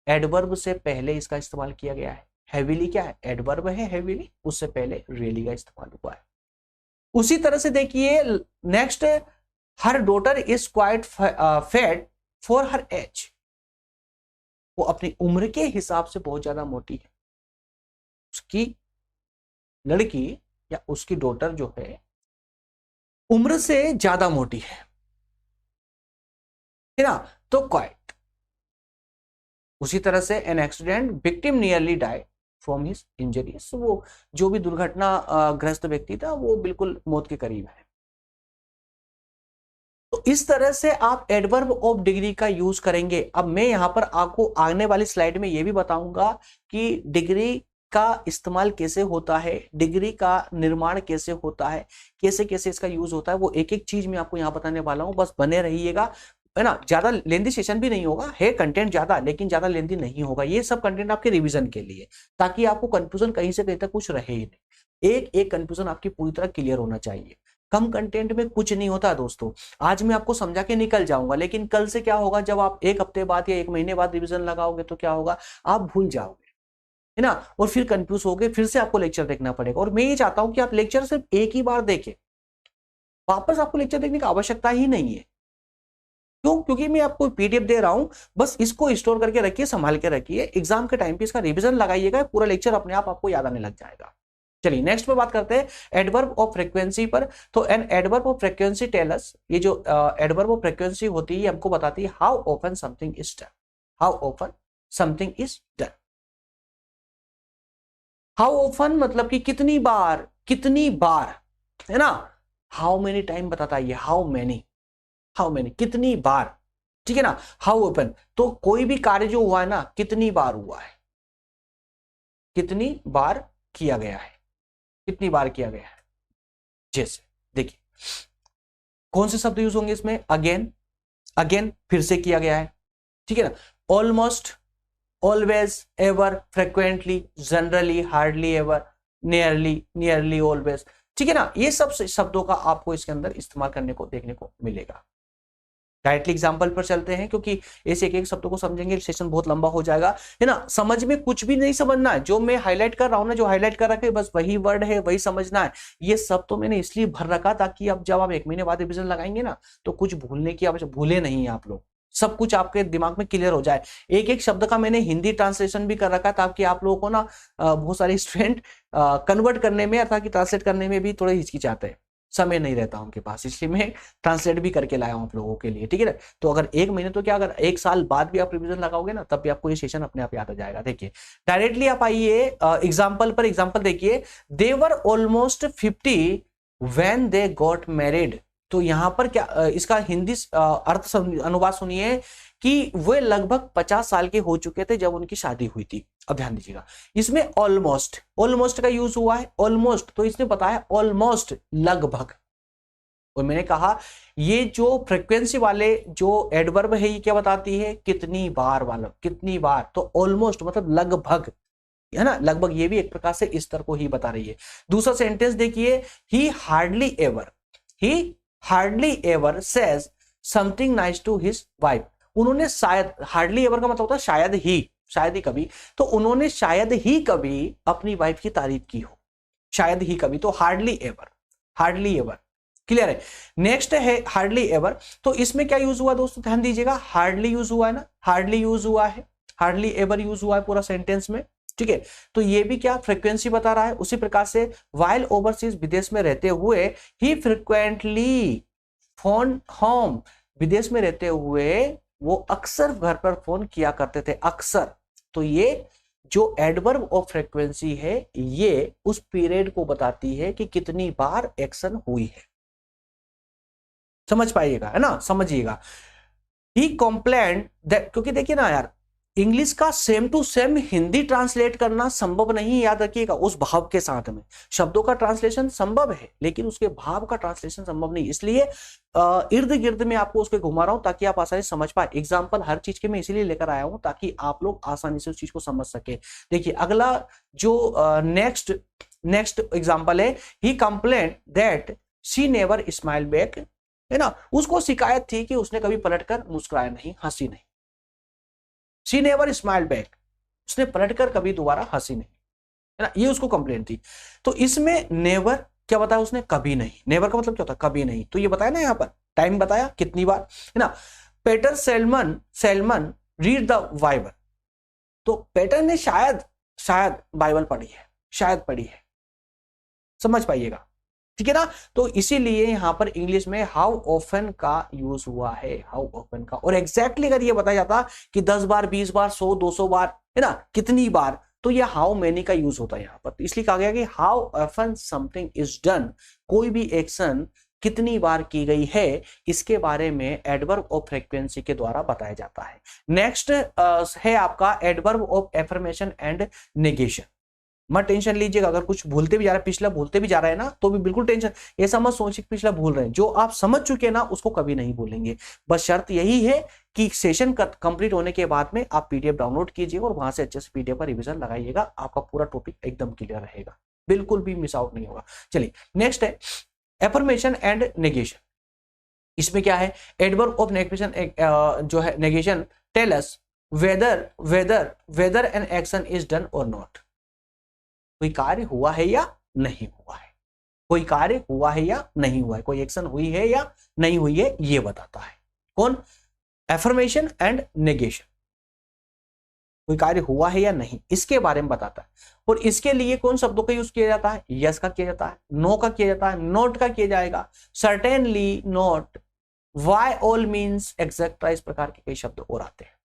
एडवर्ब से पहले इसका इस्तेमाल किया गया है। हेवीली क्या है, एडवर्ब है हेवीली, उससे पहले रियली का इस्तेमाल हुआ है। उसी तरह से देखिए next, her daughter is quite fat for her age. वो अपनी उम्र के हिसाब से बहुत ज्यादा मोटी है। उसकी लड़की या उसकी डॉटर जो है उम्र से ज्यादा मोटी है ना, तो क्वाइट। उसी तरह से an accident victim nearly died from his injuries. वो जो भी दुर्घटना ग्रस्त व्यक्ति था वो बिल्कुल मौत के करीब है। तो इस तरह से आप एडवर्ब ऑफ डिग्री का यूज करेंगे। अब मैं यहां पर आपको आने वाली स्लाइड में यह भी बताऊंगा कि डिग्री का इस्तेमाल कैसे होता है, डिग्री का निर्माण कैसे होता है, कैसे कैसे इसका यूज होता है, वो एक एक चीज मैं आपको यहां बताने वाला हूं। बस बने रहिएगा, है ना। ज्यादा लेंदी सेशन भी नहीं होगा, है कंटेंट ज्यादा, लेकिन ज्यादा लेंदी नहीं होगा। ये सब कंटेंट आपके रिवीजन के लिए, ताकि आपको कंफ्यूजन कहीं से कहीं तक कुछ रहे ही नहीं। एक एक कंफ्यूजन आपकी पूरी तरह क्लियर होना चाहिए। कम कंटेंट में कुछ नहीं होता दोस्तों। आज मैं आपको समझा के निकल जाऊंगा, लेकिन कल से क्या होगा, जब आप एक हफ्ते बाद या एक महीने बाद रिवीजन लगाओगे तो क्या होगा, आप भूल जाओगे, है ना, और फिर कंफ्यूज होगे, फिर से आपको लेक्चर देखना पड़ेगा। और मैं ये चाहता हूं कि आप लेक्चर सिर्फ एक ही बार देखें, वापस आपको लेक्चर देखने की आवश्यकता ही नहीं है। क्यों? क्योंकि मैं आपको पीडीएफ दे रहा हूं, बस इसको स्टोर करके रखिए, संभाल के रखिए, एग्जाम के टाइम पे इसका रिवीजन लगाइएगा, पूरा लेक्चर अपने आप आपको याद आने लग जाएगा। चलिए नेक्स्ट पे बात करते हैं एडवर्ब ऑफ फ्रीक्वेंसी पर। तो an adverb of frequency tell us, ये जो एडवर्ब ऑफ फ्रीक्वेंसी होती है हमको बताती है how often something is done, how often something is done. How often मतलब कि कितनी बार, कितनी बार, है ना। हाउ मेनी टाइम बताता है ये, हाउ मेनी, हाउ मेनी कितनी बार, ठीक है ना। हाउ ऑफन तो कोई भी कार्य जो हुआ है ना, कितनी बार हुआ है, कितनी बार किया गया है, कितनी बार किया गया है। जैसे देखिए कौन से शब्द यूज होंगे इसमें, अगेन, अगेन फिर से किया गया है, ठीक है ना। Almost, always, ever, frequently, generally, hardly ever, nearly, nearly always, ठीक है ना। ये सब शब्दों का आपको इसके अंदर इस्तेमाल करने को देखने को मिलेगा। डायरेक्टली एग्जांपल पर चलते हैं, क्योंकि ऐसे एक एक शब्दों को समझेंगे सेशन बहुत लंबा हो जाएगा, है ना। समझ में कुछ भी नहीं समझना है, जो मैं हाईलाइट कर रहा हूं ना, जो हाईलाइट कर रखे बस वही वर्ड है, वही समझना है। ये सब तो मैंने इसलिए भर रखा ताकि अब जब आप एक महीने बाद रिवीजन लगाएंगे ना, तो कुछ भूलने की आवश्यकता, भूले नहीं आप लोग, सब कुछ आपके दिमाग में क्लियर हो जाए। एक एक शब्द का मैंने हिंदी ट्रांसलेशन भी कर रखा है, ताकि आप लोगों को ना बहुत सारे स्टूडेंट कन्वर्ट करने में अर्थात ट्रांसलेट करने में भी थोड़े हिचकिचाते हैं, समय नहीं रहता उनके पास, इसलिए मैं ट्रांसलेट भी करके लाया हूं आप लोगों के लिए, ठीक है ना। तो अगर एक महीने तो क्या, अगर एक साल बाद भी आप रिवीजन लगाओगे ना, तब भी आपको ये सेशन अपने आप याद आ जाएगा। देखिए डायरेक्टली आप आइए एग्जांपल पर, एग्जांपल देखिए, they were almost 50 when they got married. तो यहां पर क्या इसका हिंदी अर्थ अनुवाद सुनिए कि वे लगभग 50 साल के हो चुके थे जब उनकी शादी हुई थी। अब ध्यान दीजिएगा, इसमें ऑलमोस्ट, ऑलमोस्ट का यूज हुआ है, ऑलमोस्ट, तो इसने बताया ऑलमोस्ट, लगभग। और मैंने कहा ये जो फ्रीक्वेंसी वाले जो एडवर्ब है ये क्या बताती है, कितनी बार वाला, कितनी बार, तो ऑलमोस्ट मतलब लगभग, है ना, लगभग। ये भी एक प्रकार से इस तरह को ही बता रही है। दूसरा सेंटेंस देखिए, he hardly ever, he hardly ever says something nice to his wife. उन्होंने शायद, हार्डली एवर का मतलब होता है शायद ही, शायद ही कभी, तो उन्होंने शायद ही कभी अपनी वाइफ की तारीफ की हो, शायद ही कभी, तो hardly ever, hardly ever, clear है। नेक्स्ट है हार्डली एवर, तो इसमें क्या यूज हुआ दोस्तों, ध्यान दीजिएगा, हार्डली यूज हुआ है ना, हार्डली यूज हुआ है, हार्डली एवर यूज हुआ है पूरा सेंटेंस में, ठीक है। तो ये भी क्या फ्रीक्वेंसी बता रहा है। उसी प्रकार से वाइल ओवरसीज, विदेश में रहते हुए, ही फ्रिक्वेंटली फोन होम, विदेश में रहते हुए वो अक्सर घर पर फोन किया करते थे, अक्सर। तो ये जो एडवर्ब ऑफ फ्रीक्वेंसी है ये उस पीरियड को बताती है कि कितनी बार एक्शन हुई है, समझ पाइएगा, है ना, समझिएगा। ही कंप्लेंट दैट, क्योंकि देखिए ना यार, इंग्लिश का same to same Hindi translate करना संभव नहीं, याद रखिएगा, उस भाव के साथ में। शब्दों का ट्रांसलेशन संभव है, लेकिन उसके भाव का ट्रांसलेशन संभव नहीं, इसलिए इर्द गिर्द में आपको उसके घुमा रहा हूं ताकि आप आसानी से समझ पाए। एग्जाम्पल हर चीज के मैं इसीलिए लेकर आया हूं ताकि आप लोग आसानी से उस चीज को समझ सके। देखिए अगला जो नेक्स्ट एग्जाम्पल है, he complained that she never smile back, है ना, उसको शिकायत थी कि उसने कभी पलटकर मुस्कुराया नहीं, हंसी नहीं। शी नेवर स्माइल बैक, उसने पलटकर कभी दोबारा हंसी नहीं, है ना, ये उसको कंप्लेंट थी। तो इसमें नेवर क्या बताया उसने, कभी नहीं। नेवर का मतलब क्या होता है, कभी नहीं। तो ये बताया ना, यहाँ पर टाइम बताया कितनी बार, है ना। Peter seldom seldom read the Bible, तो पेटर ने शायद बाइबल पढ़ी है, शायद पढ़ी है, समझ पाइएगा, ठीक है ना। तो इसीलिए यहां पर इंग्लिश में हाउ ऑफन का यूज हुआ है, हाउ ऑफन का। और एग्जैक्टली अगर ये बताया जाता कि 10 बार, 20 बार, 100, 200 बार, है ना, कितनी बार, तो ये हाउ मेनी का यूज होता है यहां पर। तो इसलिए कहा गया कि how often something is done, कोई भी एक्शन कितनी बार की गई है, इसके बारे में एडवर्ब ऑफ फ्रीक्वेंसी के द्वारा बताया जाता है। नेक्स्ट है आपका adverb of affirmation and negation. मत टेंशन लीजिएगा, अगर कुछ भूलते भी जा रहा है, पिछला भूलते भी जा रहा है ना, तो भी बिल्कुल टेंशन, ऐसा मत सोचिए पिछला भूल रहे हैं। जो आप समझ चुके हैं ना, उसको कभी नहीं भूलेंगे। बस शर्त यही है कि सेशन कंप्लीट होने के बाद में आप पीडीएफ डाउनलोड कीजिए और वहां से अच्छे से पीडीएफ पर रिवीजन लगाइएगा, आपका पूरा टॉपिक एकदम क्लियर रहेगा, बिल्कुल भी मिस आउट नहीं होगा। चलिए नेक्स्ट है एफर्मेशन एंड नेगेशन। इसमें क्या है, एडवर्ब ऑफ नेगेशन जो है negation tell us whether whether whether an action is done और नॉट, कोई कार्य हुआ है या नहीं हुआ है, कोई कार्य हुआ है या नहीं हुआ है, कोई एक्शन हुई है या नहीं हुई है, ये बताता है कौन, एफर्मेशन एंड नेगेशन। कोई कार्य हुआ है या नहीं, इसके बारे में बताता है। और इसके लिए कौन शब्दों का यूज किया जाता है, यस का किया जाता है, नो का किया जाता है, नोट का किया जाएगा, certainly, not, why all means, etcetera, इस प्रकार के कई शब्द और आते हैं।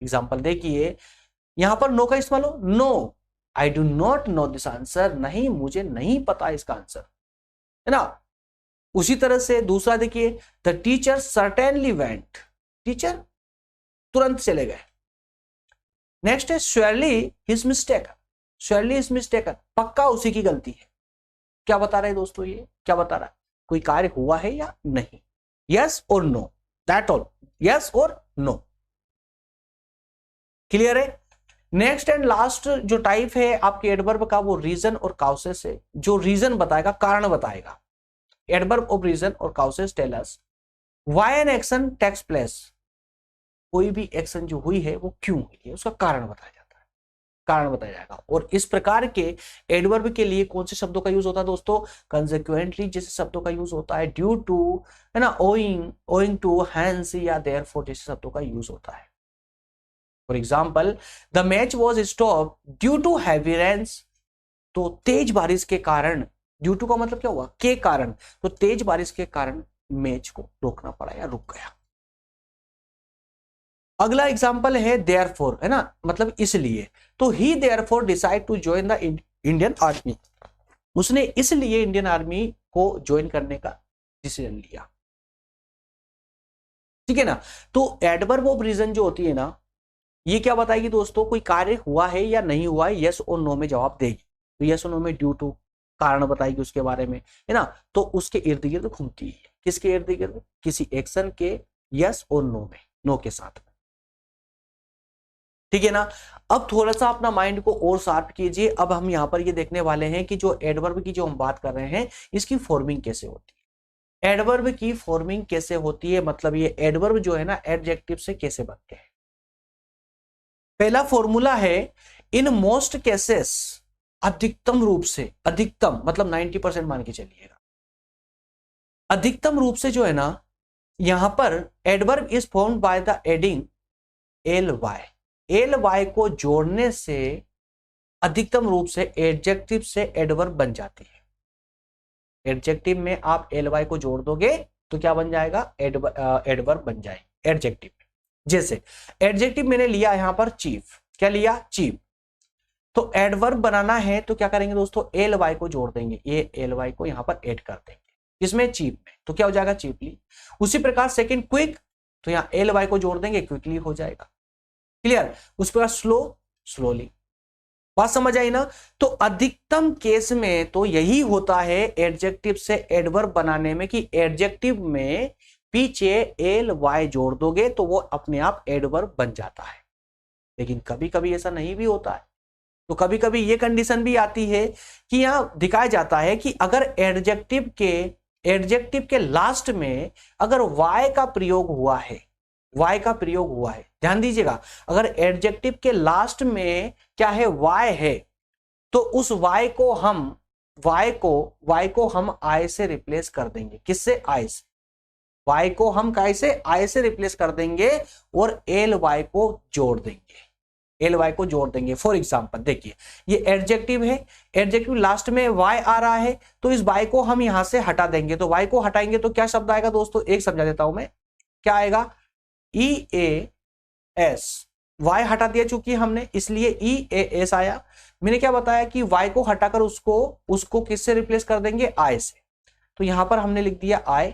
एग्जाम्पल देखिए, यहां पर नो का इस्तेमाल हो, no I do not know this answer, नहीं मुझे नहीं पता इसका आंसर, है ना। उसी तरह से दूसरा देखिए, the teacher certainly went, teacher तुरंत चले गए। नेक्स्ट है surely his mistake, surely his mistake, पक्का उसी की गलती है। क्या बता रहे हैं दोस्तों, ये क्या बता रहा है, कोई कार्य हुआ है या नहीं, यस और नो, दैट ऑल, यस और नो, क्लियर है। नेक्स्ट एंड लास्ट जो टाइप है आपके एडवर्ब का, वो रीजन और काउसेस है। जो रीजन बताएगा, कारण बताएगा, एडवर्ब ऑफ रीजन और causes tell us why an action takes place, कोई भी एक्शन जो हुई है वो क्यों हुई है, उसका कारण बताया जाता है, कारण बताया जाएगा। और इस प्रकार के एडवर्ब के लिए कौन से शब्दों का यूज होता है दोस्तों, कंसेक्वेंटली जैसे शब्दों का यूज होता है, ड्यू टू, है ना, ओइंग, ओइंग टू, हैंस या देयरफॉर जैसे शब्दों का यूज होता है। For example the match was stop due to heavy rains, तो तेज बारिश के कारण, ड्यू टू का मतलब क्या हुआ, के कारण, तो तेज बारिश के कारण मैच को रोकना पड़ा या रुक गया। अगला एग्जाम्पल है देयरफॉर, है ना, मतलब इसलिए, तो he therefore decide to join the Indian Army, उसने इसलिए इंडियन आर्मी को ज्वाइन करने का डिसीजन लिया, ठीक है ना। तो एडवर्ब ऑफ रीजन जो होती है ना, ये क्या बताएगी दोस्तों, कोई कार्य हुआ है या नहीं हुआ है, यस और नो में जवाब देगी। तो यस और नो में ड्यू टू कारण बताएगी उसके बारे में, है ना, तो उसके इर्द गिर्द घूमती है, किसके इर्द गिर्द, किसी एक्शन के यस और नो में, नो के साथ में, ठीक है ना। अब थोड़ा सा अपना माइंड को और शार्प कीजिए। अब हम यहाँ पर ये देखने वाले हैं कि जो एडवर्ब की जो हम बात कर रहे हैं, इसकी फॉर्मिंग कैसे होती है, एडवर्ब की फॉर्मिंग कैसे होती है, मतलब ये एडवर्ब जो है ना एडजेक्टिव से कैसे बनते हैं। पहला फॉर्मूला है इन मोस्ट केसेस, अधिकतम रूप से, अधिकतम मतलब 90% मान के चलिएगा, अधिकतम रूप से जो है ना, यहां पर adverb is formed by the adding L Y, L Y को जोड़ने से अधिकतम रूप से एडजेक्टिव से एडवर्ब बन जाती है। एडजेक्टिव में आप एल वाई को जोड़ दोगे तो क्या बन जाएगा, एडवर्ब बन जाएगा एडजेक्टिव में। जैसे एडजेक्टिव मैंने लिया यहां पर चीफ, क्या लिया, चीफ, तो एडवर्ब बनाना है तो क्या करेंगे दोस्तों, एल वाई को जोड़ देंगे, ये एल वाई को यहां पर ऐड कर देंगे, इसमें चीफ में, तो क्या हो जाएगा, चीपली। उसी प्रकार सेकंड क्विक, तो यहां एल वाई को जोड़ देंगे, क्विकली हो जाएगा, क्लियर। उस प्रकार स्लो, स्लोली, बात समझ आई ना। तो अधिकतम केस में तो यही होता है एडजेक्टिव से एडवर्ब बनाने में कि एडजेक्टिव में पीछे एल वाई जोड़ दोगे तो वो अपने आप एडवर्ब बन जाता है। लेकिन कभी कभी ऐसा नहीं भी होता है, तो कभी कभी ये कंडीशन भी आती है कि यहां दिखाया जाता है कि अगर एडजेक्टिव के एडजेक्टिव के लास्ट में अगर y का प्रयोग हुआ है, y का प्रयोग हुआ है, ध्यान दीजिएगा, अगर एडजेक्टिव के लास्ट में क्या है, y है, तो उस y को हम I से रिप्लेस कर देंगे। किससे? I से। y को हम कैसे? I से रिप्लेस कर देंगे और ly को जोड़ देंगे, ly को जोड़ देंगे। फॉर एग्जाम्पल देखिए, ये एडजेक्टिव है, एडजेक्टिव लास्ट में y आ रहा है, तो इस y को हम यहां से हटा देंगे। तो y को हटाएंगे तो क्या शब्द आएगा दोस्तों, एक समझा देता हूं मैं, क्या आएगा, EAS। y हटा दिया चूंकि हमने, इसलिए EAS आया। मैंने क्या बताया कि y को हटाकर उसको किससे रिप्लेस कर देंगे, I से। तो यहां पर हमने लिख दिया I,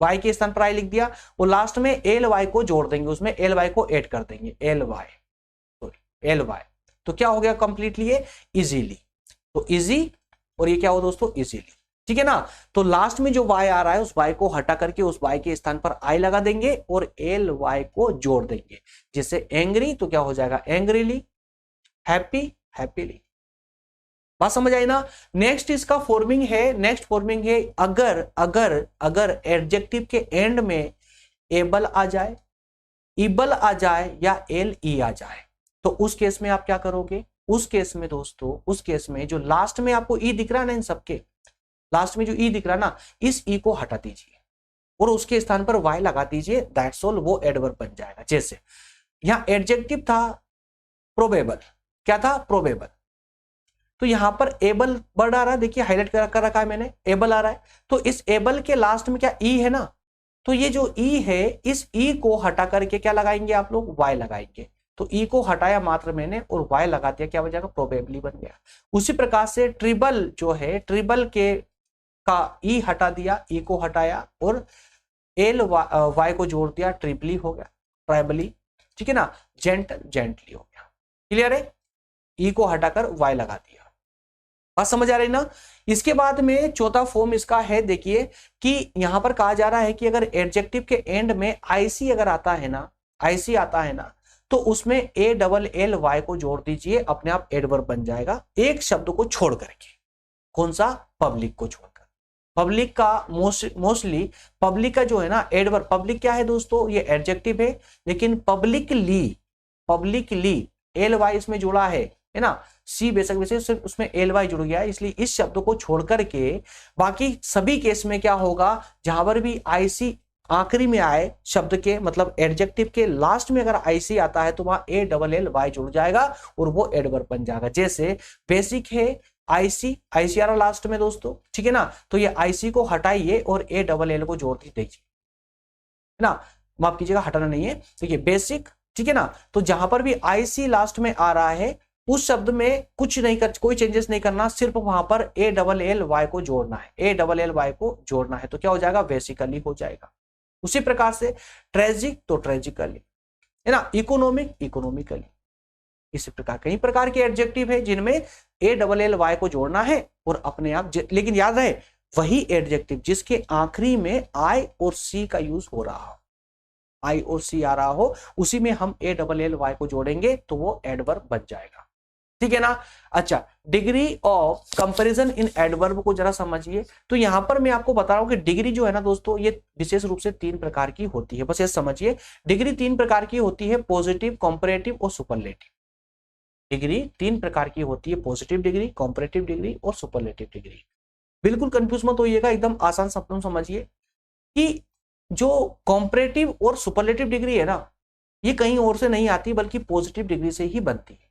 y के स्थान पर I लिख दिया, और लास्ट में ly को जोड़ देंगे, उसमें ly को ऐड कर देंगे, ly। तो क्या हो गया कंप्लीटली, ये इजीली। तो इजी, और ये क्या हो दोस्तों, इजीली, ठीक है ना। तो लास्ट में जो y आ रहा है, उस y को हटा करके उस y के स्थान पर I लगा देंगे और ly को जोड़ देंगे। जैसे एंग्री तो क्या हो जाएगा, एंग्रीली, हैप्पी, हैप्पीली। बात समझ आई ना। नेक्स्ट इसका फॉर्मिंग है, अगर एडजेक्टिव के एंड में एबल आ जाए, इबल आ जाए या LE आ जाए, तो उस केस में आप क्या करोगे, उस केस में दोस्तों, उस केस में जो लास्ट में आपको ई दिख रहा है ना, इन सबके लास्ट में जो ई दिख रहा है ना, इस ई को हटा दीजिए और उसके स्थान पर वाई लगा दीजिए, दैट्स ऑल, वो एडवर्ब बन जाएगा। जैसे यहां एडजेक्टिव था प्रोबेबल, क्या था, प्रोबेबल, तो यहां पर एबल वर्ड आ रहा है, देखिए हाईलाइट कर रखा है मैंने, एबल आ रहा है, तो इस एबल के लास्ट में क्या ई है ना, तो ये जो ई है, इस ई को हटा करके क्या लगाएंगे आप लोग, वाई लगाएंगे। तो ई को हटाया मात्र मैंने और वाई लगा दिया, क्या बन जाएगा, प्रोबेबली बन गया। उसी प्रकार से ट्रिबल जो है, ट्रिबल के का ई हटा दिया, ई को हटाया और वाई को जोड़ दिया, ट्रिपली हो गया, ट्राइबली, ठीक है ना, जेंटली हो गया। क्लियर है, ई को हटाकर वाई लगा दिया। बात समझ आ रही ना। इसके बाद में चौथा फॉर्म इसका है, देखिए कि यहां पर कहा जा रहा है कि अगर एडजेक्टिव के एंड में आईसी अगर आता है ना, आईसी आता है ना, तो उसमें ALLY को जोड़ दीजिए, अपने आप एडवर्ब बन जाएगा, एक शब्द को छोड़ करके। कौन सा, पब्लिक को छोड़कर। पब्लिक का मोस्टली पब्लिक का जो है ना एडवर्ब, पब्लिक क्या है दोस्तों, ये एडजेक्टिव है, लेकिन पब्लिकली LY इसमें जुड़ा है ना, सी बेशक वैसे सिर्फ उसमें LY जुड़ गया है, इसलिए इस शब्द को छोड़ करके बाकी सभी केस में क्या होगा, जहां पर भी IC आखिरी में आए शब्द के, मतलब एडजेक्टिव के लास्ट में अगर IC आता है तो वहां ALLY जुड़ जाएगा और वो एडवर्ब बन जाएगा। जैसे बेसिक है, IC आ रहा लास्ट में दोस्तों, ठीक है ना, तो ये IC को हटाइए और ALL को जोड़ दीजिए, है ना, माफ कीजिएगा, हटाना नहीं है, देखिए बेसिक, ठीक है ना। तो जहां पर भी IC लास्ट में आ रहा है, उस शब्द में कुछ नहीं कर, कोई चेंजेस नहीं करना, सिर्फ वहां पर ALLY को जोड़ना है, ALLY को जोड़ना है, तो क्या हो जाएगा, बेसिकली हो जाएगा। उसी प्रकार से ट्रेजिक तो ट्रेजिकली, है ना, इकोनॉमिक इकोनॉमिकली। इसी प्रकार कई प्रकार के एडजेक्टिव है जिनमें ALLY को जोड़ना है और अपने आप, लेकिन याद रहे वही एडजेक्टिव जिसके आखिरी में I और C का यूज हो रहा हो, I और C आ रहा हो, उसी में हम ALLY को जोड़ेंगे तो वो एडवर्ब बन जाएगा, ठीक है ना। अच्छा, degree of comparison in adverb को जरा समझिए। तो यहां पर मैं आपको बता रहा हूं कि डिग्री जो है ना दोस्तों, ये विशेष रूप से 3 प्रकार की होती है, बस ये समझिए, डिग्री 3 प्रकार की होती है, पॉजिटिव, कंपैरेटिव और सुपरलेटिव। डिग्री 3 प्रकार की होती है, पॉजिटिव डिग्री, कंपैरेटिव डिग्री और सुपरलेटिव डिग्री। बिल्कुल कंफ्यूज मत होइएगा, एकदम आसान शब्दों में समझिए कि जो कंपैरेटिव और सुपरलेटिव डिग्री है ना, ये कहीं और से नहीं आती, बल्कि पॉजिटिव डिग्री से ही बनती है।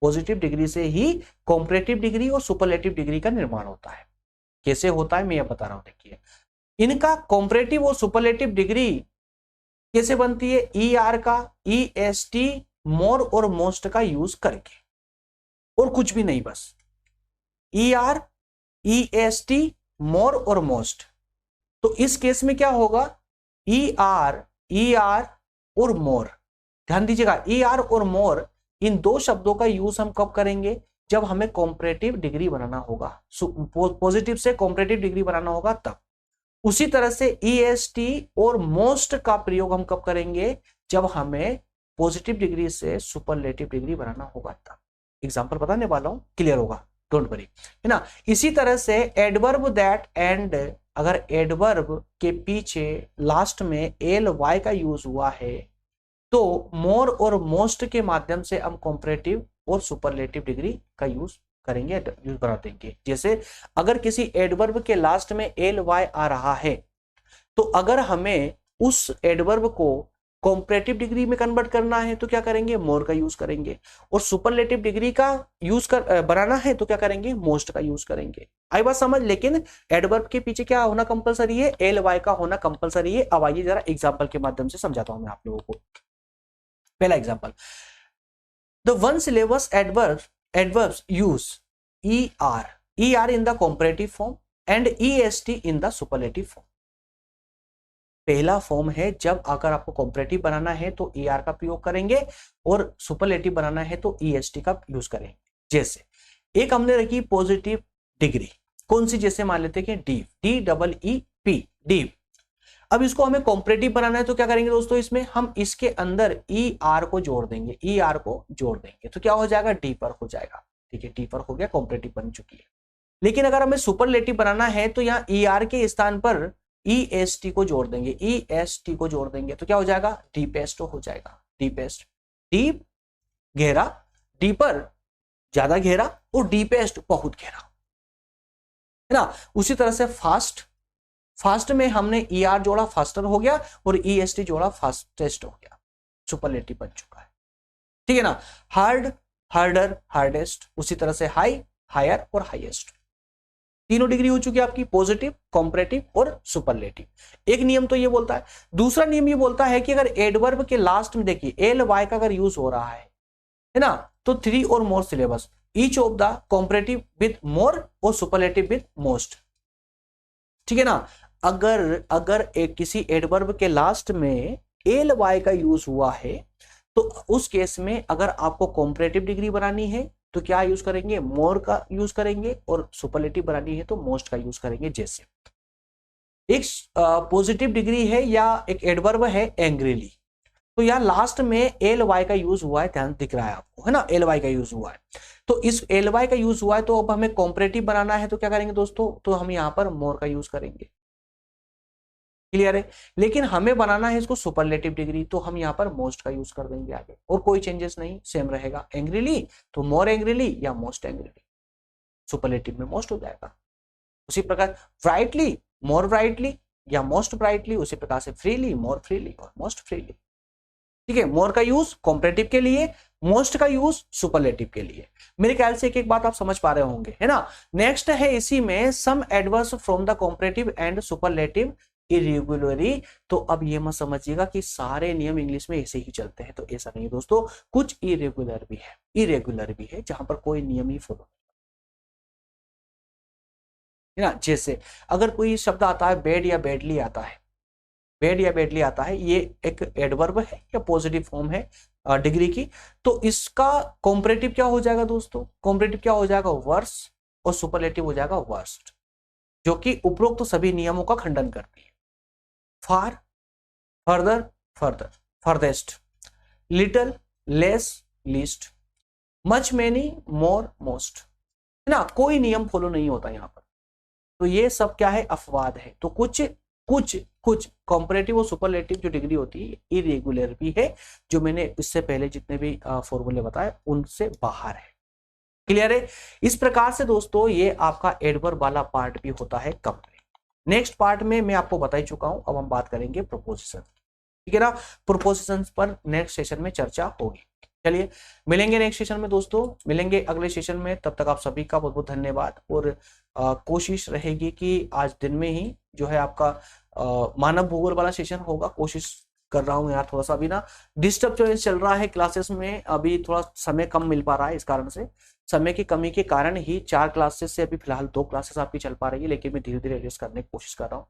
पॉजिटिव डिग्री से ही कंपैरेटिव डिग्री और सुपरलेटिव डिग्री का निर्माण होता है। कैसे होता है मैं ये बता रहा हूं, देखिए इनका कंपैरेटिव और सुपरलेटिव डिग्री कैसे बनती है, ER का, EST, मोर और मोस्ट का यूज करके, और कुछ भी नहीं, बस ER, EST, मोर और मोस्ट। तो इस केस में क्या होगा, ER और मोर, ध्यान दीजिएगा, ER और मोर, इन दो शब्दों का यूज हम कब करेंगे, जब हमें कंपैरेटिव डिग्री बनाना होगा, पॉजिटिव से कंपैरेटिव डिग्री बनाना होगा तब। उसी तरह से EST और मोस्ट का प्रयोग हम कब करेंगे, जब हमें पॉजिटिव डिग्री से सुपरलेटिव डिग्री बनाना होगा तब। एग्जांपल बताने वाला हूं, क्लियर होगा। डोंट वरी, है ना। इसी तरह से एडवर्ब दैट एंड, अगर एडवर्ब के पीछे लास्ट में एल वाई का यूज हुआ है तो मोर और मोस्ट के माध्यम से हम कॉम्परेटिव और सुपरलेटिव डिग्री का यूज करेंगे, यूज बना देंगे। जैसे अगर किसी एडवर्ब के लास्ट में एल वाई आ रहा है तो अगर हमें उस एडवर्ब को कॉम्परेटिव डिग्री में कन्वर्ट करना है तो क्या करेंगे, मोर का यूज करेंगे, और सुपरलेटिव डिग्री का यूज कर बनाना है तो क्या करेंगे, मोस्ट का यूज करेंगे। आई बात समझ। लेकिन एडवर्ब के पीछे क्या होना कंपलसरी है, एल वाई का होना कंपलसरी है। अब आइए जरा एग्जांपल के माध्यम से समझाता हूं मैं आप लोगों को। पहला example, the one syllabus adverbs use ER in the comparative form and EST in the superlative form। पहला फॉर्म है जब अगर आपको कॉम्परेटिव बनाना है तो ER का प्रयोग करेंगे और सुपरलेटिव बनाना है तो EST का यूज करेंगे। जैसे एक हमने रखी पॉजिटिव डिग्री, कौन सी, जैसे मान लेते हैं डीप, DEEP, डीप। अब इसको हमें कॉम्परेटिव बनाना है तो क्या करेंगे दोस्तों, इसमें हम इसके अंदर ER को जोड़ देंगे, ER को जोड़ देंगे तो क्या हो जाएगा, डीपर हो जाएगा। ठीक है, डीपर हो गया, कॉम्परेटिव बन चुकी है। लेकिन अगर हमें सुपरलेटिव बनाना है तो यहाँ ER के स्थान पर EST को जोड़ देंगे, EST को जोड़ देंगे तो क्या हो जाएगा, डीपेस्ट हो जाएगा। डीपेस्ट, डीप गहरा, डीपर ज्यादा गहरा और डीपेस्ट बहुत गहरा, है ना। उसी तरह से फास्ट, फास्ट में हमने ER जोड़ा, फास्टर हो गया, और EST जोड़ा, फास्टेस्ट हो गया, सुपरलेटिव बन चुका है। ठीक है ना। हार्ड, हार्डर, हार्डेस्ट, उसी तरह से हाई, हायर और हाईएस्ट, तीनों डिग्री हो चुकी है आपकी, पॉजिटिव, कॉम्परेटिव और सुपरलेटिव। एक नियम तो ये बोलता है। दूसरा नियम ये बोलता है कि अगर एडवर्ब के लास्ट में देखिए एल वाई का अगर यूज हो रहा है ना, तो 3 और more syllables, each of the comparative with more और सुपरलेटिव विद मोस्ट। ठीक है ना। अगर एक किसी एडवर्ब के लास्ट में एल वाई का यूज हुआ है तो उस केस में अगर आपको कॉम्परेटिव डिग्री बनानी है तो क्या यूज करेंगे, मोर का यूज करेंगे, और सुपरलेटिव बनानी है तो मोस्ट का यूज करेंगे। जैसे एक पॉजिटिव डिग्री है या एक एडवर्ब है एंग्रीली, तो यहाँ लास्ट में एल वाई का यूज हुआ है, ध्यान दिख रहा है आपको, है ना, एल वाई का यूज हुआ है। तो इस एल वाई का यूज हुआ है तो अब हमें कॉम्परेटिव बनाना है तो क्या करेंगे दोस्तों, तो हम यहाँ पर मोर का यूज करेंगे। क्लियर है। लेकिन हमें बनाना है इसको सुपरलेटिव डिग्री तो हम यहाँ पर मोस्ट का यूज कर देंगे आगे, और कोई चेंजेस नहीं, सेम रहेगा। एंग्रीली तो मोर एंग्रीली या मोस्ट एंग्रीली, सुपरलेटिव में मोस्ट हो जाएगा। उसी प्रकार ब्राइटली, मोर ब्राइटली या मोस्ट ब्राइटली, उसी प्रकार से फ्रीली, मोर फ्रीली और मोस्ट फ्रीली। ठीक है, मोर का यूज कॉम्परेटिव के लिए, मोस्ट का यूज सुपरलेटिव के लिए। मेरे ख्याल से एक एक बात आप समझ पा रहे होंगे, है ना। नेक्स्ट है इसी में some adverbs from the comparative and superlative irregularly. तो अब ये मत समझिएगा कि सारे नियम इंग्लिश में ऐसे ही चलते हैं, तो ऐसा नहीं है दोस्तों, कुछ इरेगुलर भी है जहां पर कोई नियम ही फॉलो है ना। जैसे अगर कोई शब्द आता है बेड या बेडली आता है, बेड या बेडली आता है, ये एक एडवर्ब है या पॉजिटिव फॉर्म है डिग्री की, तो इसका कॉम्परेटिव क्या हो जाएगा दोस्तों, कॉम्परेटिव क्या हो जाएगा, वर्स, और सुपरलेटिव हो जाएगा वर्स्ट, जो कि उपरोक्त तो सभी नियमों का खंडन करती है। Far, further, further, furthest, little, less, least, much, many, more, most, है ना। कोई नियम फॉलो नहीं होता यहाँ पर, तो ये सब क्या है, अपवाद है। तो कुछ कॉम्परेटिव और सुपरलेटिव जो डिग्री होती है इरेगुलर भी है, जो मैंने इससे पहले जितने भी फॉर्मूले बताए उनसे बाहर है। क्लियर है। इस प्रकार से दोस्तों ये आपका एडवर्ब वाला पार्ट भी होता है कंप्लीट। नेक्स्ट पार्ट में मैं आपको बता ही चुका हूं, अब हम बात करेंगे प्रोपोजिशन। ठीक है ना। प्रोपोजिशंस पर नेक्स्ट सेशन में चर्चा होगी। चलिए मिलेंगे नेक्स्ट सेशन में दोस्तों, मिलेंगे अगले सेशन में। तब तक आप सभी का बहुत बहुत धन्यवाद, और कोशिश रहेगी कि आज दिन में ही जो है आपका मानव भूगोल वाला सेशन होगा। कोशिश कर रहा हूँ यार, थोड़ा सा अभी ना डिस्टर्ब चल रहा है क्लासेस में, अभी थोड़ा समय कम मिल पा रहा है। इस कारण से, समय की कमी के कारण ही 4 क्लासेस से अभी फिलहाल 2 क्लासेस आपकी चल पा रही है, लेकिन मैं धीरे धीरे एडजस्ट करने की कोशिश कर रहा हूँ।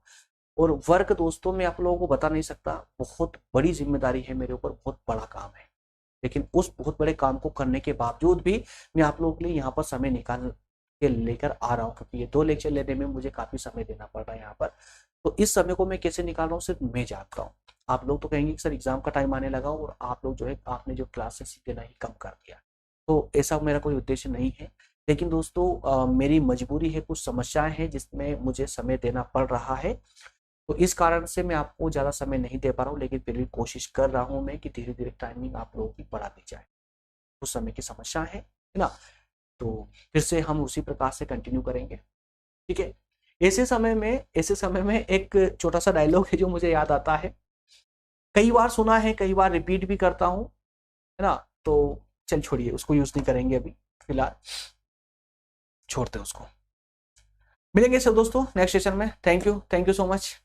और वर्क दोस्तों मैं आप लोगों को बता नहीं सकता, बहुत बड़ी जिम्मेदारी है मेरे ऊपर, बहुत बड़ा काम है। लेकिन उस बहुत बड़े काम को करने के बावजूद भी मैं आप लोगों के लिए यहाँ पर समय निकाल के लेकर आ रहा हूँ, क्योंकि ये 2 लेक्चर लेने में मुझे काफी समय देना पड़ रहा है यहाँ पर। तो इस समय को मैं कैसे निकाल रहा हूँ सिर्फ मैं जानता हूँ। आप लोग तो कहेंगे कि सर एग्जाम का टाइम आने लगा और आप लोग जो है आपने जो क्लासेस देना ही कम कर दिया, तो ऐसा मेरा कोई उद्देश्य नहीं है। लेकिन दोस्तों मेरी मजबूरी है, कुछ समस्याएं हैं जिसमें मुझे समय देना पड़ रहा है, तो इस कारण से मैं आपको ज़्यादा समय नहीं दे पा रहा हूँ, लेकिन फिर भी कोशिश कर रहा हूँ मैं कि धीरे धीरे टाइमिंग आप लोगों की बढ़ा दी जाए। कुछ समय की समस्या है ना? तो फिर से हम उसी प्रकार से कंटिन्यू करेंगे, ठीक है? ऐसे समय में एक छोटा सा डायलॉग है जो मुझे याद आता है, कई बार सुना है, कई बार रिपीट भी करता हूँ, है ना? तो चल छोड़िए, उसको यूज नहीं करेंगे अभी, फिलहाल छोड़ते हैं उसको। मिलेंगे सब दोस्तों नेक्स्ट सेशन में। Thank you so much.